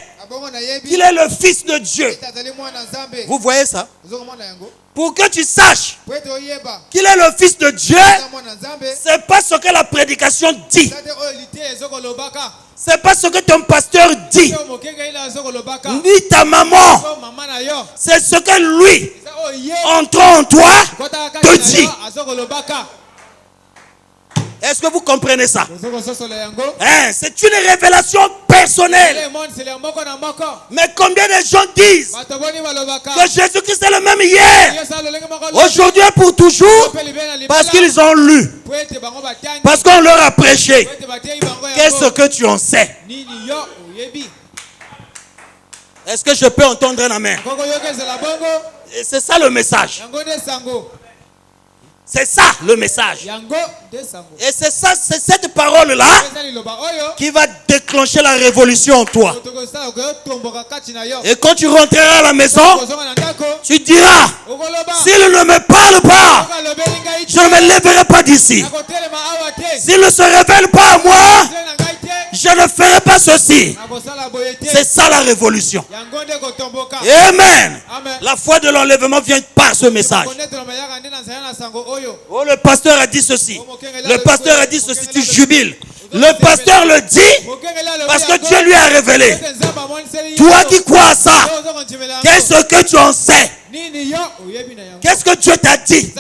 Speaker 3: qu'il est le Fils de Dieu. Vous voyez ça? Pour que tu saches qu'il est le Fils de Dieu, c'est pas ce que la prédication dit. C'est pas ce que ton pasteur dit. Ni ta maman. C'est ce que lui, entrant en toi, te dit. Est-ce que vous comprenez ça? C'est une révélation personnelle. Mais combien de gens disent que Jésus-Christ est le même hier, aujourd'hui et pour toujours, parce qu'ils ont lu, parce qu'on leur a prêché. Qu'est-ce que tu en sais? Est-ce que je peux entendre un amen? C'est ça le message. C'est ça le message. Et c'est ça, c'est cette parole-là qui va déclencher la révolution en toi. Et quand tu rentreras à la maison, tu diras, s'il ne me parle pas, je ne me lèverai pas d'ici. S'il ne se révèle pas à moi, je ne ferai pas ceci. C'est ça la révolution. Amen. La foi de l'enlèvement vient par ce message. Oh, le pasteur a dit ceci. Le pasteur a dit ceci, tu jubiles. Le pasteur le dit parce que Dieu lui a révélé. Toi qui crois à ça, qu'est-ce que tu en sais? Qu'est-ce que Dieu t'a dit?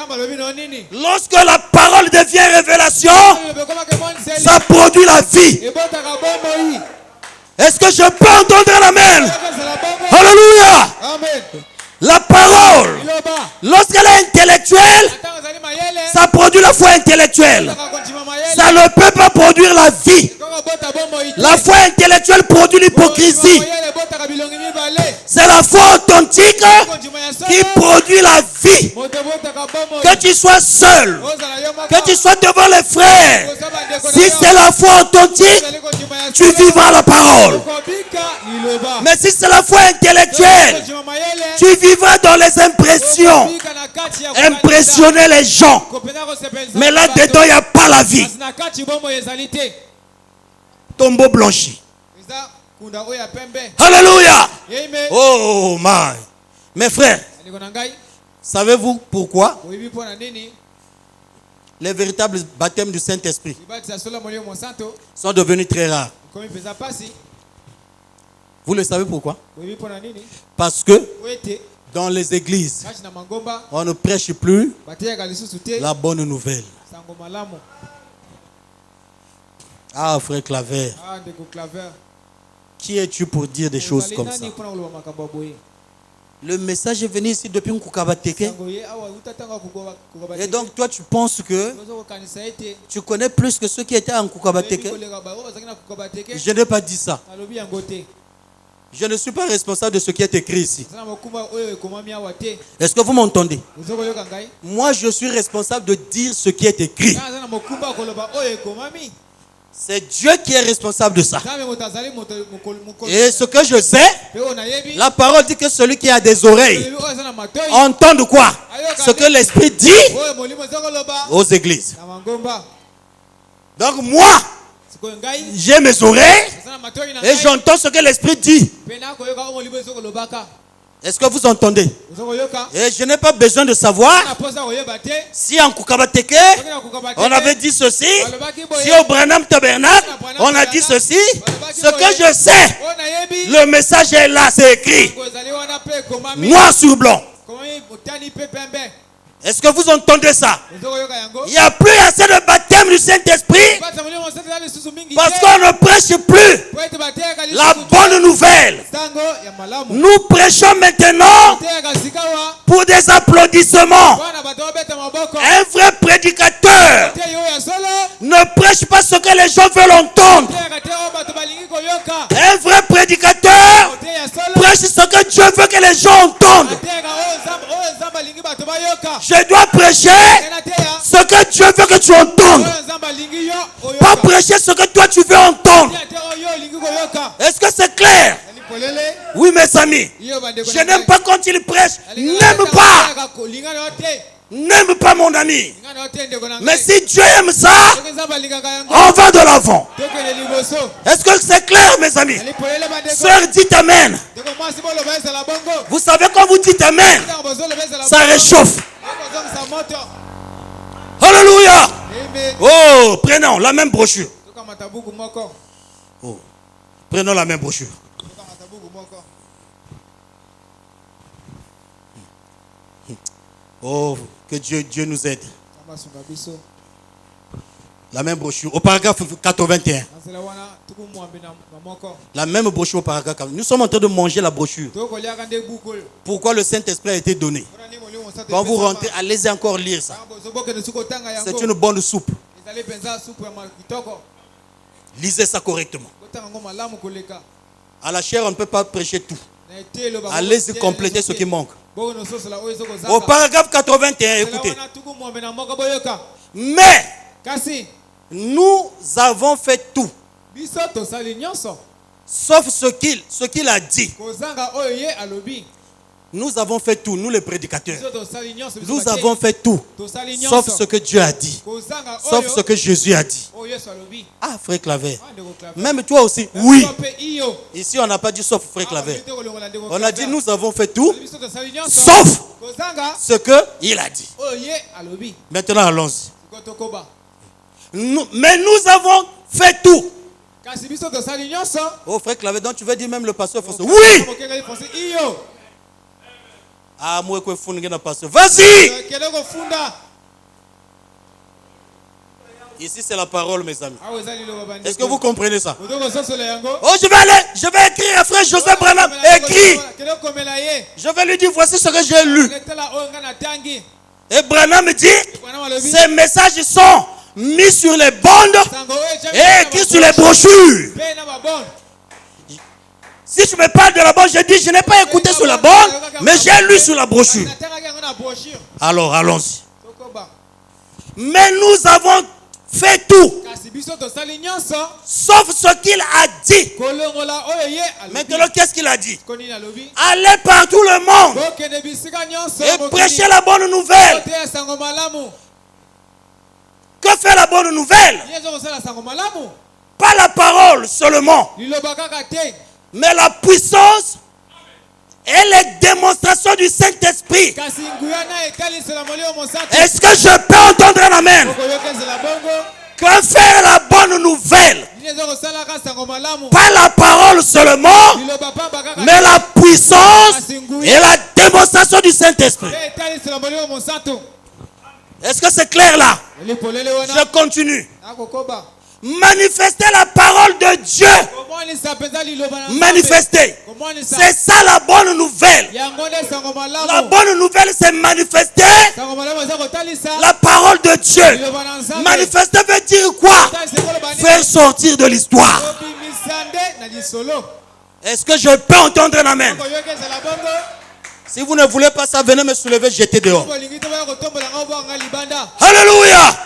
Speaker 3: Lorsque la parole devient révélation, ça produit la vie. Est-ce que je peux entendre l'amen? Alléluia. La parole, lorsqu'elle est intellectuelle, ça produit la foi intellectuelle. Ça Ça ne peut pas produire la vie. La foi intellectuelle produit l'hypocrisie. C'est la foi authentique qui produit la vie. Que tu sois seul, que tu sois devant les frères, si c'est la foi authentique, tu vivras la parole. Mais si c'est la foi intellectuelle, tu vivras dans les impressions. Impressionner les gens. Mais là-dedans, il n'y a pas la vie. Tombeau blanchi. Alléluia. Oh my. Mes frères, savez-vous pourquoi les véritables baptêmes du Saint-Esprit sont devenus très rares? Vous le savez pourquoi? Parce que dans les églises, on ne prêche plus la bonne nouvelle. Ah, frère Claver. Qui es-tu pour dire des choses comme ça? Le message est venu ici depuis Nkukabateke. Et donc toi tu penses que tu connais plus que ceux qui étaient en Nkukabateke. Je n'ai pas dit ça. Je ne suis pas responsable de ce qui est écrit ici. Est-ce que vous m'entendez? Moi je suis responsable de dire ce qui est écrit. C'est Dieu qui est responsable de ça. Et ce que je sais, la parole dit que celui qui a des oreilles entend de quoi? Ce que l'Esprit dit aux églises. Donc moi, j'ai mes oreilles et j'entends ce que l'Esprit dit. Est-ce que vous entendez? Et je n'ai pas besoin de savoir si en Kukabateke on avait dit ceci, si au Branham Tabernacle on a dit ceci. Ce que je sais, le message est là, c'est écrit noir sur blanc. Est-ce que vous entendez ça? Il n'y a plus assez de baptême du Saint-Esprit parce qu'on ne prêche plus la bonne nouvelle. Nous prêchons maintenant pour des applaudissements. Un vrai prédicateur ne prêche pas ce que les gens veulent entendre. Un vrai prédicateur prêche ce que Dieu veut que les gens entendent. Je dois prêcher ce que Dieu veut que tu entendes. Pas prêcher ce que toi tu veux entendre. Est-ce que c'est clair? Oui mes amis. Je n'aime pas quand il prêche. N'aime pas. N'aime pas mon ami. Mais si Dieu aime ça, on va de l'avant. Est-ce que c'est clair mes amis? Sœur, dites amen. Vous savez quand vous dites amen, ça réchauffe. Alléluia. Oh, prenons la même brochure. Oh, prenons la même brochure. Oh, que Dieu nous aide. La même brochure au paragraphe 81. La même brochure au paragraphe 81. Nous sommes en train de manger la brochure. Pourquoi le Saint-Esprit a été donné? Quand vous rentrez, allez encore lire ça. C'est une bonne soupe. Lisez ça correctement. À la chair, on ne peut pas prêcher tout. Allez-y compléter ce qui manque. Au paragraphe 81, écoutez. Mais nous avons fait tout, sauf ce qu'il a dit. Nous avons fait tout, nous les prédicateurs. Nous avons fait tout, sauf ce que Dieu a dit, sauf ce que Jésus a dit. Ah, frère Claver, même toi aussi, oui. Ici, on n'a pas dit sauf frère Claver. On a dit nous avons fait tout, sauf ce qu'il a dit. Maintenant, allons-y. Mais nous avons fait tout. Oh, frère Claver, donc tu veux dire même le pasteur français? Oui. Ah, moi, vas-y! Ici, c'est la parole, mes amis. Est-ce que vous comprenez ça? Oh, je vais écrire à frère Joseph Branham. Écris! Je vais lui dire, voici ce que j'ai lu. Et Branham me dit, ces messages sont mis sur les bandes et écrit sur les brochures. Si je me parle de la bande, je dis je n'ai pas écouté sur la bande, mais j'ai lu sur la brochure. Alors allons-y. Mais nous avons fait tout, sauf ce qu'il a dit. Maintenant, qu'est-ce qu'il a dit? Allez par tout le monde et prêchez la bonne nouvelle. Que fait la bonne nouvelle? Pas la parole seulement, mais la puissance et les démonstrations du Saint-Esprit. Est-ce que je peux entendre un amen? Que fait la bonne nouvelle? Pas la parole seulement, mais la puissance et la démonstration du Saint-Esprit. Est-ce que c'est clair là? Je continue. Manifester la parole de Dieu. Manifester. C'est ça la bonne nouvelle. La bonne nouvelle, c'est manifester la parole de Dieu. Manifester veut dire quoi? Faire sortir de l'histoire. Est-ce que je peux entendre un amen? Si vous ne voulez pas ça, venez me soulever, jetez dehors. Alléluia.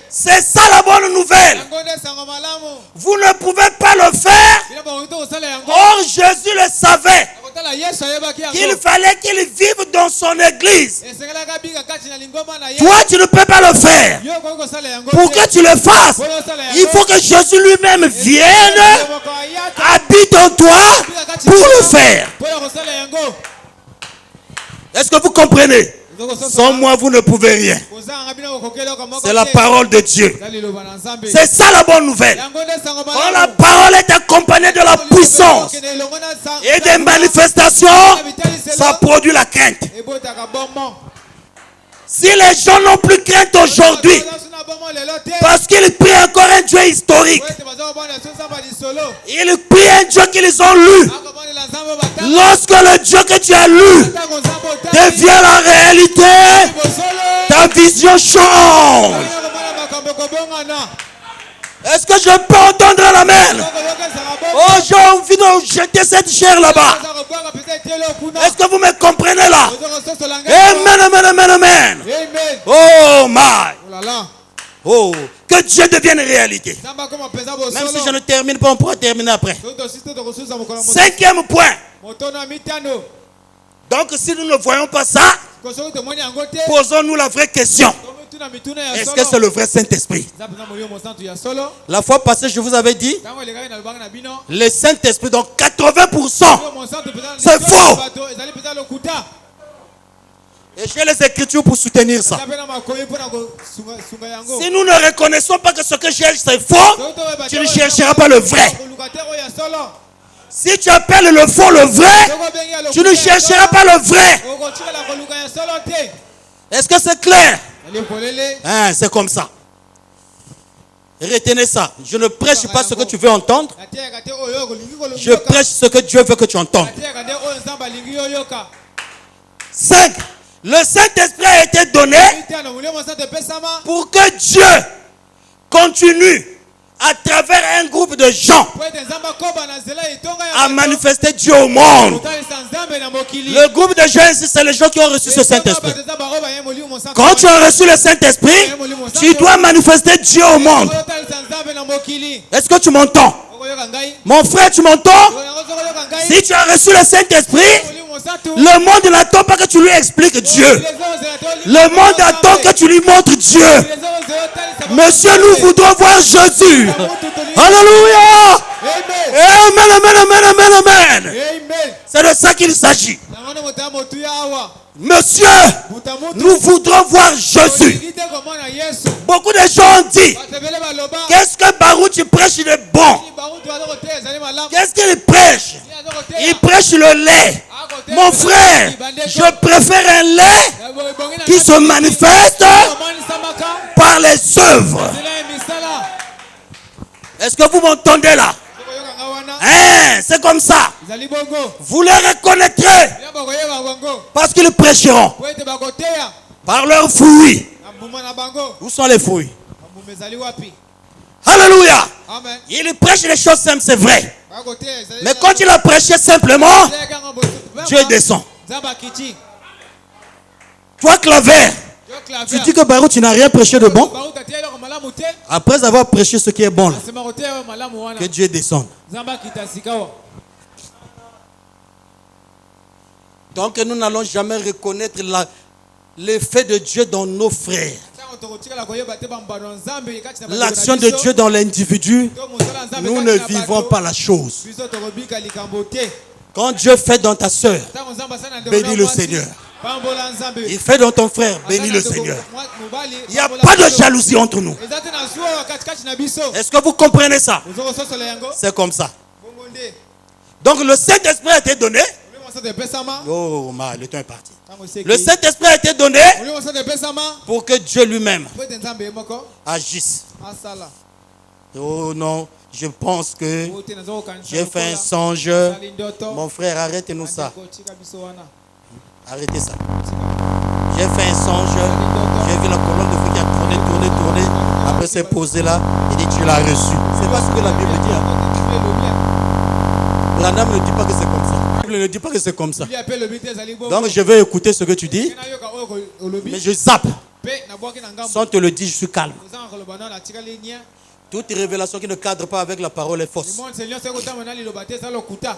Speaker 3: C'est ça la bonne nouvelle. Vous ne pouvez pas le faire. Or Jésus le savait. Qu'il fallait qu'il vive dans son église. Toi tu ne peux pas le faire. Pour que tu le fasses, il faut que Jésus lui-même vienne, habite en toi pour le faire. Est-ce que vous comprenez? Sans moi, vous ne pouvez rien. C'est la parole de Dieu. C'est ça la bonne nouvelle. Quand la parole est accompagnée de la puissance et des manifestations, ça produit la crainte. Si les gens n'ont plus crainte aujourd'hui, parce qu'ils prient encore un Dieu historique, ils prient un Dieu qu'ils ont lu. Lorsque le Dieu que tu as lu devient la réalité, ta vision change. Est-ce que je peux entendre l'amen? Oh, j'ai envie de jeter cette chair là-bas. Est-ce que vous me comprenez là? Amen, amen, amen, amen. Oh my. Oh, que Dieu devienne réalité. Même si je ne termine pas, on pourra terminer après. 5e point. Donc si nous ne voyons pas ça, posons-nous la vraie question. Est-ce que c'est le vrai Saint-Esprit? La fois passée, je vous avais dit, le Saint-Esprit, donc 80%, c'est faux. Et j'ai les Écritures pour soutenir ça. Si nous ne reconnaissons pas que ce que je cherche c'est faux, tu ne chercheras pas le vrai. Si tu appelles le faux le vrai, tu ne chercheras pas le vrai. Est-ce que c'est clair? Hein, c'est comme ça. Retenez ça. Je ne prêche pas ce que tu veux entendre. Je prêche ce que Dieu veut que tu entendes. 5. Le Saint-Esprit a été donné pour que Dieu continue à travers un groupe de gens à manifester Dieu au monde. Le groupe de gens ici, c'est les gens qui ont reçu ce Saint-Esprit. Quand tu as reçu le Saint-Esprit, tu dois manifester Dieu au monde. Est-ce que tu m'entends? Mon frère, tu m'entends? Si tu as reçu le Saint-Esprit, le monde n'attend pas que tu lui expliques Dieu. Le monde attend que tu lui montres Dieu. Monsieur, nous voudrons voir Jésus. Alléluia. Amen, amen, amen, amen, amen. C'est de ça qu'il s'agit. Monsieur, nous voudrons voir Jésus. Beaucoup de gens ont dit, qu'est-ce que Barou tu prêches, il est bon. Qu'est-ce qu'il prêche? Il prêche le lait. Mon frère, je préfère un lait qui se manifeste par les œuvres. Est-ce que vous m'entendez là? Hein, c'est comme ça. Vous les reconnaîtrez parce qu'ils prêcheront par leurs fruits. Où sont les fruits? Alléluia.
Speaker 2: Amen.
Speaker 3: Il prêche les choses simples, c'est vrai. Mais quand il a prêché simplement, Dieu descend. Toi, claver, tu dis que Baruch, tu n'as rien prêché de bon. Après avoir prêché ce qui est bon, là, que Dieu descende. Donc nous n'allons jamais reconnaître l'effet de Dieu dans nos frères. L'action de Dieu dans l'individu, nous ne vivons pas la chose. Quand Dieu fait dans ta soeur, bénis le Seigneur. Il fait dans ton frère, bénis le Seigneur. Il n'y a pas de jalousie entre nous. Est-ce que vous comprenez ça? C'est comme ça. Donc le Saint-Esprit a été donné. Oh, le temps est parti. Le Saint-Esprit a été donné pour que Dieu lui-même agisse. Oh non, je pense que j'ai fait un songe. Mon frère, arrête-nous ça. Arrêtez ça. J'ai fait un songe. J'ai vu la colonne de feu qui a tourné. Après s'est posé là. Il dit tu l'as reçu. C'est pas ce que la Bible dit. Branham ne dit pas que c'est comme ça. La Bible ne dit pas que c'est comme ça. Donc je vais écouter ce que tu dis. Mais je zappe. Sans te le dire, je suis calme. Toute révélation qui ne cadre pas avec la parole est fausse.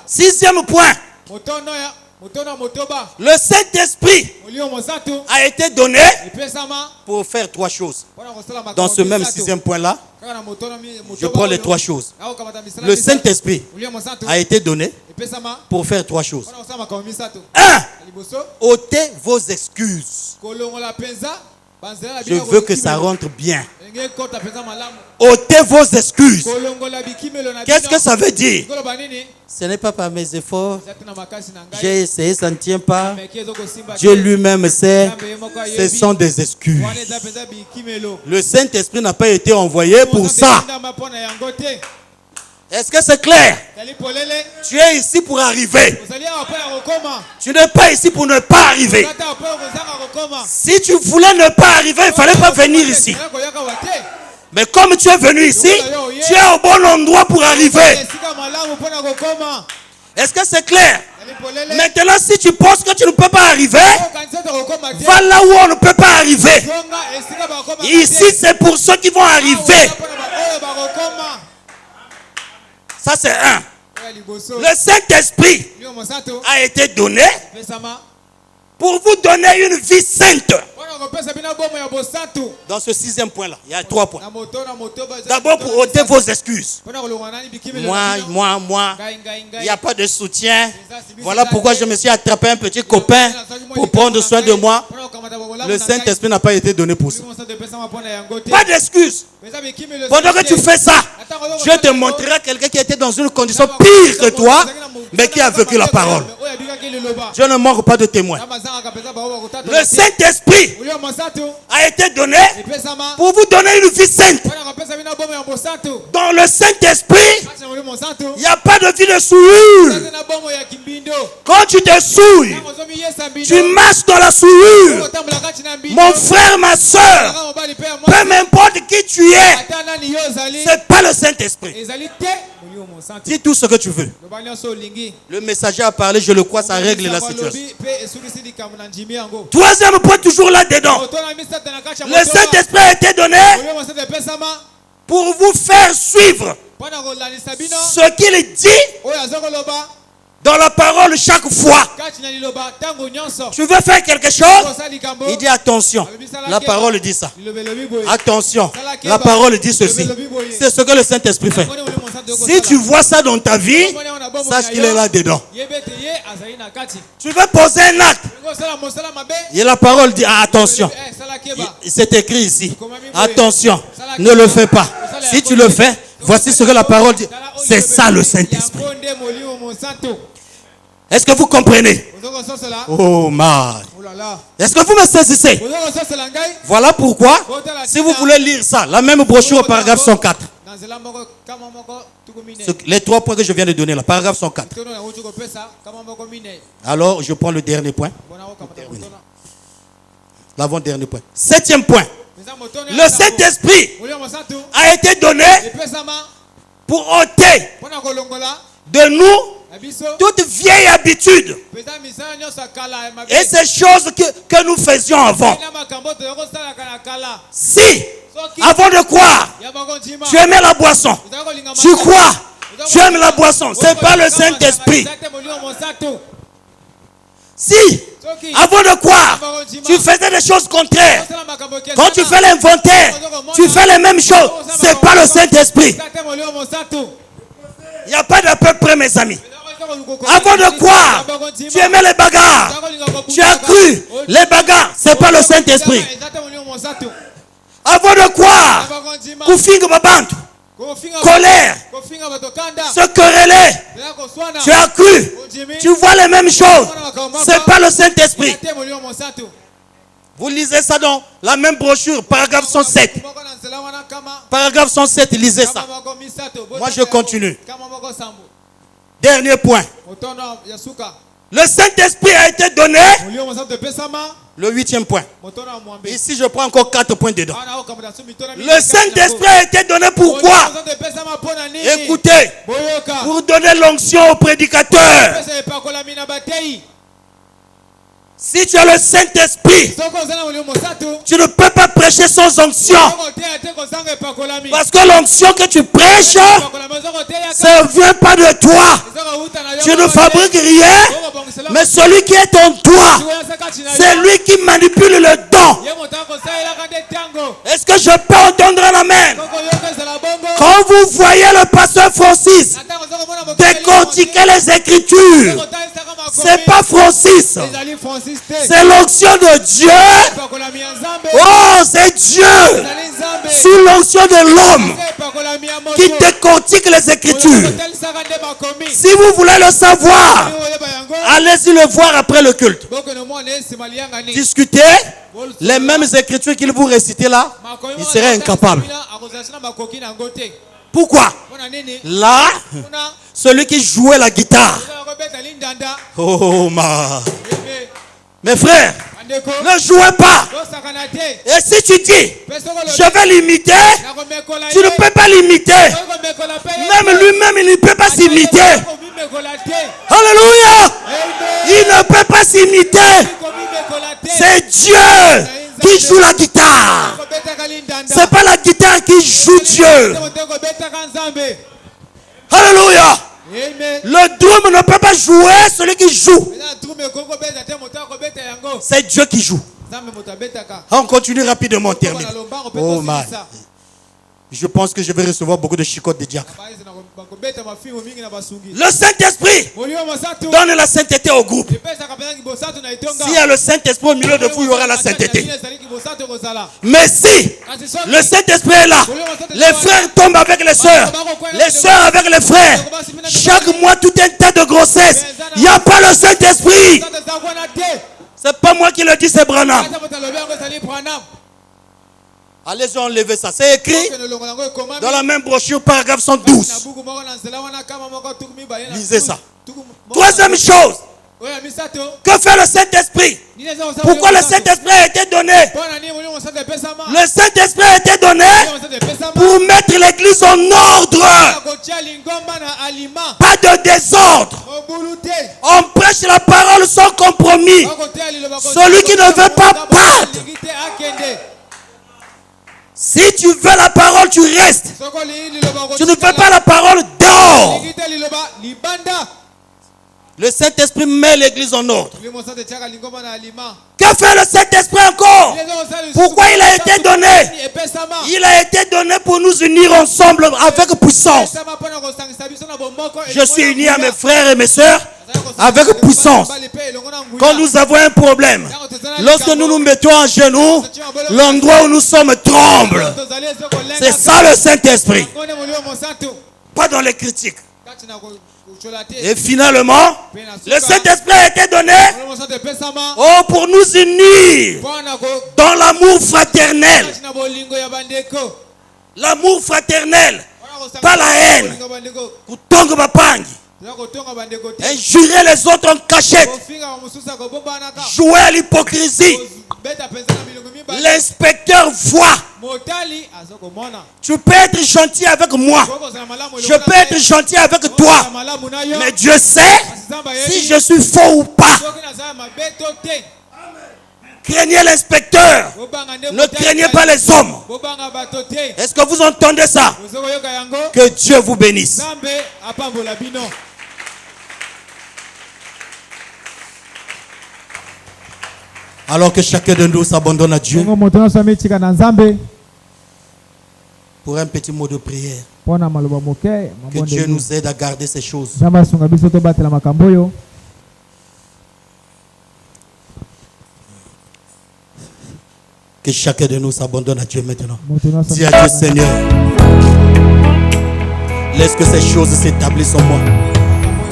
Speaker 3: 6e point. Le Saint-Esprit a été donné pour faire 3 choses. Dans ce même 6e point-là, je prends les 3 choses. Le Saint-Esprit a été donné pour faire 3 choses. 1. Ôtez vos excuses. Je veux que ça rentre bien. Ôtez vos excuses. Qu'est-ce que ça veut dire? Ce n'est pas par mes efforts. J'ai essayé, ça ne tient pas. Dieu lui-même sait. Ce sont des excuses. Le Saint-Esprit n'a pas été envoyé pour ça. Est-ce que c'est clair? Tu es ici pour arriver. Tu n'es pas ici pour ne pas arriver. Si tu voulais ne pas arriver, il ne fallait pas venir ici. Mais comme tu es venu ici, tu es au bon endroit pour arriver. Est-ce que c'est clair? Maintenant, si tu penses que tu ne peux pas arriver, va là où on ne peut pas arriver. Ici, c'est pour ceux qui vont arriver. Ça, c'est 1. Le Saint-Esprit a été donné pour vous donner une vie sainte. Dans ce 6e point-là, il y a 3 points. D'abord, pour ôter vos excuses. Moi, il n'y a pas de soutien. Voilà pourquoi je me suis attrapé un petit copain pour prendre soin de moi. Le Saint-Esprit n'a pas été donné pour ça. Pas d'excuses. Pendant que tu fais ça, Dieu te montrera quelqu'un qui était dans une condition pire que toi, mais qui a vécu la parole. Dieu ne manque pas de témoins. Le Saint-Esprit a été donné pour vous donner une vie sainte. Dans le Saint-Esprit, il n'y a pas de vie de souillure. Quand tu te souilles, tu marches dans la souillure. Mon frère, ma soeur, peu m'importe qui tu es, c'est pas le Saint-Esprit. Dis tout ce que tu veux. Le messager a parlé, je le crois, ça règle la situation. 3e point, toujours là-dedans. Le Saint-Esprit a été donné pour vous faire suivre ce qu'il dit dans la parole chaque fois. Tu veux faire quelque chose? Il dit attention, la parole dit ça. Attention, la parole dit ceci. C'est ce que le Saint-Esprit fait. Si tu vois ça dans ta vie, sache qu'il est là-dedans. Tu veux poser un acte et la parole dit attention. C'est écrit ici. Attention, ne le fais pas. Si tu le fais, voici ce que la parole dit. C'est ça le Saint-Esprit. Est-ce que vous comprenez? Oh man. Est-ce que vous me saisissez? Voilà pourquoi, si vous voulez lire ça, la même brochure au paragraphe 104. Les 3 points que je viens de donner là, paragraphe 104. Alors, je prends le dernier point. L'avant-dernier point. 7e point. Le Saint-Esprit a été donné pour ôter de nous toute vieille habitude et ces choses que nous faisions avant. Si, avant de croire, tu aimais la boisson, tu crois, tu aimes la boisson, c'est pas le Saint-Esprit. Si, avant de croire, tu faisais des choses contraires, quand tu fais l'inventaire, tu fais les mêmes choses, c'est pas le Saint-Esprit. Il n'y a pas de peu près, mes amis. Avant de croire, tu aimais les bagarres, tu as cru, les bagarres, c'est pas le Saint-Esprit. Avant de croire, Koufingo Babantu, colère, se quereller, tu as cru, tu vois les mêmes choses, c'est pas le Saint-Esprit. Vous lisez ça dans la même brochure, paragraphe 107. Paragraphe 107, lisez ça. Moi je continue. Dernier point. Le Saint-Esprit a été donné. Le 8e point. Ici, je prends encore 4 points dedans. Le Saint-Esprit a été donné pourquoi? Écoutez, pour donner l'onction au prédicateur. Si tu as le Saint-Esprit, tu ne peux pas prêcher sans onction. Parce que l'onction que tu prêches, ça ne vient pas de toi. Tu ne fabriques rien, mais celui qui est en toi, c'est lui qui manipule le don. Est-ce que je peux entendre un amen? Quand vous voyez le pasteur Francis décortiquer les Écritures, c'est pas Francis, c'est l'onction de Dieu. Oh, c'est Dieu sous l'onction de l'homme qui décortique les Écritures. Si vous voulez le savoir, allez-y le voir après le culte. Discutez les mêmes Écritures qu'il vous récitait là, il serait incapable. Pourquoi? Là, celui qui jouait la guitare. Oh, mes frères, ne jouez pas. Et si tu dis, je vais l'imiter, tu ne peux pas l'imiter. Même lui-même, il ne peut pas s'imiter. Alléluia. Il ne peut pas s'imiter. C'est Dieu qui joue la guitare. C'est pas la guitare qui joue Dieu. Alléluia. Le drum ne peut pas jouer celui qui joue. C'est Dieu qui joue. On continue rapidement, on termine. Oh my. Je pense que je vais recevoir beaucoup de chicottes de diacres. Le Saint-Esprit donne la sainteté au groupe. S'il y a le Saint-Esprit au milieu de vous, il y aura la sainteté. Mais si le Saint-Esprit est là, les frères tombent avec les sœurs avec les frères. Chaque mois, tout un tas de grossesse. Il n'y a pas le Saint-Esprit. C'est pas moi qui le dis, c'est Branham. Allez-y enlever ça. C'est écrit dans la même brochure, paragraphe 112. Lisez ça. Troisième chose. Que fait le Saint-Esprit? Pourquoi le Saint-Esprit a été donné? Le Saint-Esprit a été donné pour mettre l'église en ordre. Pas de désordre. On prêche la parole sans compromis. Celui qui ne veut pas battre. Si tu veux la parole, tu restes. Tu ne veux pas la parole, dehors. Le Saint-Esprit met l'église en ordre. Que fait le Saint-Esprit encore? Pourquoi il a été donné? Il a été donné pour nous unir ensemble avec puissance. Je suis uni à mes frères et mes sœurs avec puissance. Quand nous avons un problème, lorsque nous nous mettons en genoux, l'endroit où nous sommes tremble. C'est ça le Saint-Esprit. Pas dans les critiques. Et finalement, le Saint-Esprit a été donné pour nous unir dans l'amour fraternel. L'amour fraternel, pas la haine. Injurer les autres en cachette. Jouer à l'hypocrisie. L'inspecteur voit. Tu peux être gentil avec moi. Je peux être gentil avec toi. Mais Dieu sait si je suis faux ou pas. Craignez l'inspecteur. Ne craignez pas les hommes. Est-ce que vous entendez ça? Que Dieu vous bénisse. Alors que chacun de nous s'abandonne à Dieu pour un petit mot de prière. Que Dieu nous aide à garder ces choses. Que chacun de nous s'abandonne à Dieu maintenant. Dis à Dieu, Seigneur, laisse que ces choses s'établissent en moi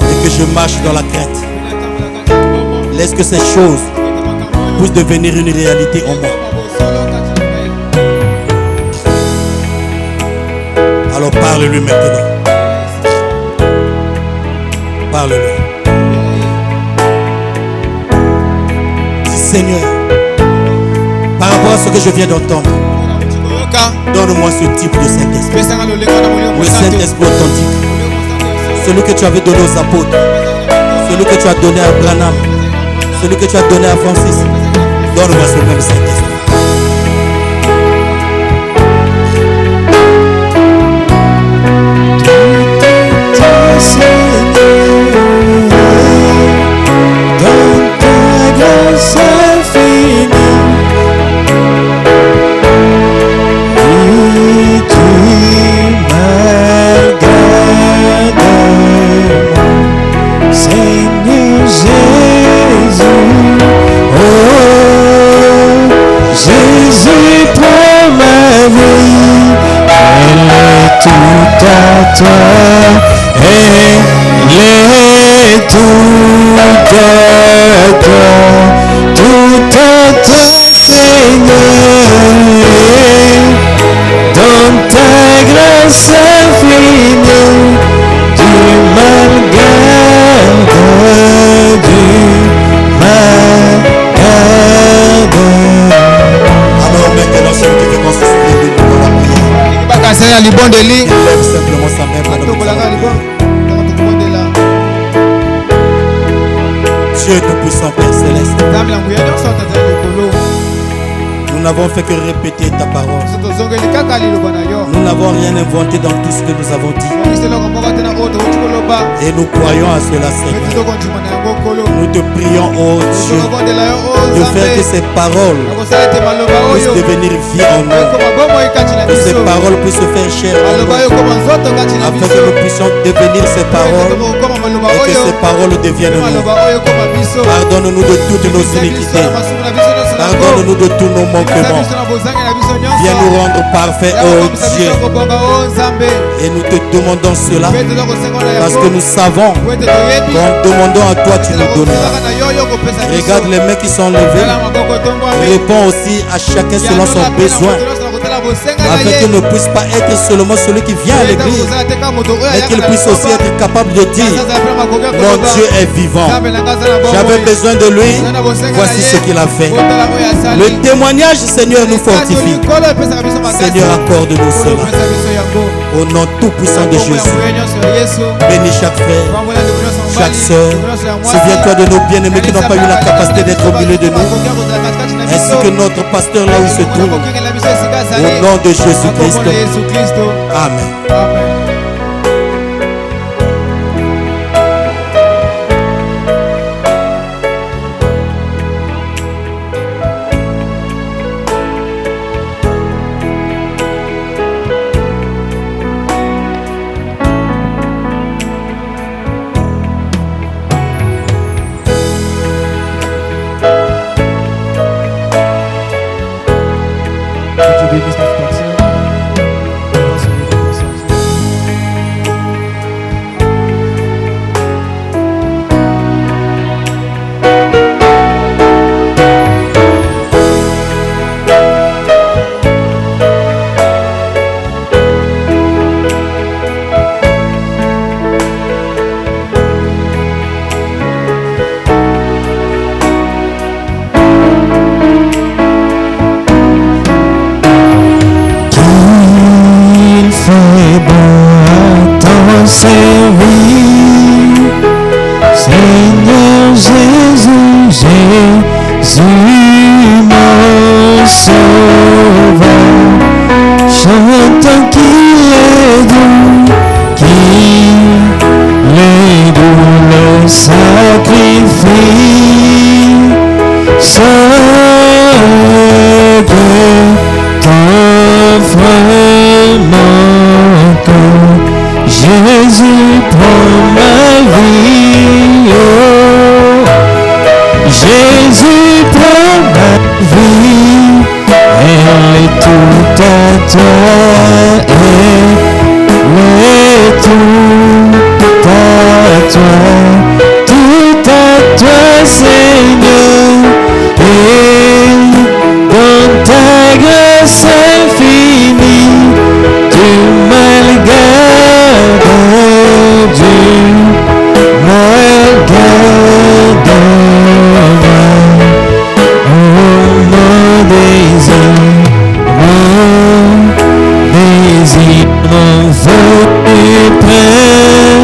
Speaker 3: et que je marche dans la crainte. Laisse que ces choses puissent devenir une réalité en moi. Alors parle-lui maintenant. Parle-lui. Dis, Seigneur, par rapport à ce que je viens d'entendre, donne-moi ce type de Saint-Esprit. Le Saint-Esprit authentique. Celui que tu avais donné aux apôtres. Celui que tu as donné à Branham. Celui que tu as donné à Francis. Donne-moi ce même Saint-Esprit. Simplement sa main pendant que Dieu tout-puissant, Père Céleste, nous n'avons fait que répéter ta parole. Nous n'avons rien inventé dans tout ce que nous avons dit. Et nous croyons à cela, Seigneur. Nous te prions, oh Dieu, de faire que ces paroles puissent devenir vie en nous. Que ces paroles puissent se faire chair en nous. Afin que nous puissions devenir ces paroles et que ces paroles deviennent nous. Pardonne-nous de toutes nos iniquités. Pardonne-nous de tous nos manquements. Viens nous rendre parfaits, oh Dieu. Et nous te demandons cela parce que nous savons qu'en demandant à toi, tu nous donneras. Regarde les mains qui sont levées. Réponds aussi à chacun selon son besoin. Afin qu'il ne puisse pas être seulement celui qui vient à l'église, mais qu'il puisse aussi être capable de dire: mon Dieu est vivant. J'avais besoin de lui. Voici ce qu'il a fait. Le témoignage, Seigneur, nous fortifie. Seigneur, accorde-nous cela. Au nom tout puissant de Jésus. Bénis chaque frère, chaque soeur. Souviens-toi de nos bien-aimés qui n'ont pas eu la capacité d'être au milieu de nous, ainsi que notre pasteur là où il se trouve. Au nom de Jésus-Christ. Amen.
Speaker 4: Jésus, Jésus mon sauveur, chantant qu'il est doux, le sacrifice, ce que t'offre mon cœur. Jésus prend ma vie, oh. Jésus prend ma vie, elle est tout à toi, elle est tout à toi, tout à toi Seigneur, et dans ta grâce infinie, tu m'as gardé, Dieu m'as gardé. Mon désir, mon vœu plein,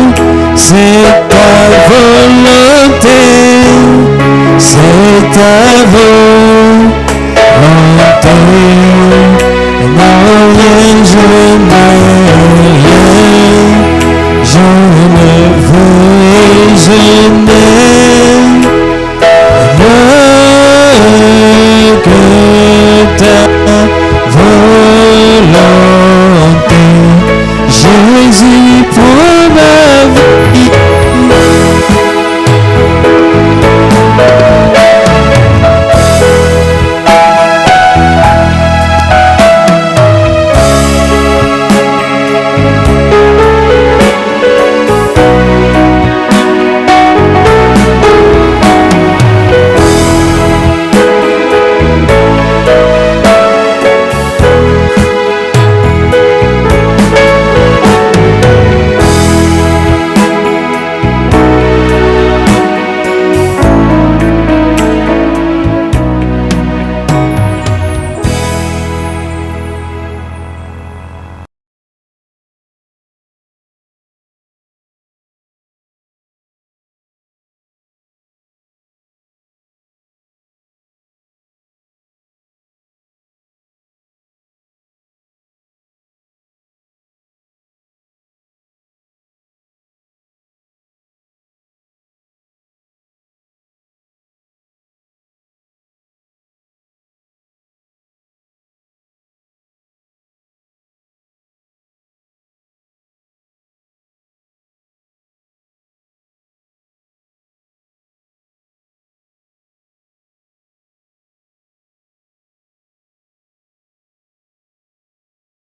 Speaker 4: c'est ta volonté, c'est ta volonté.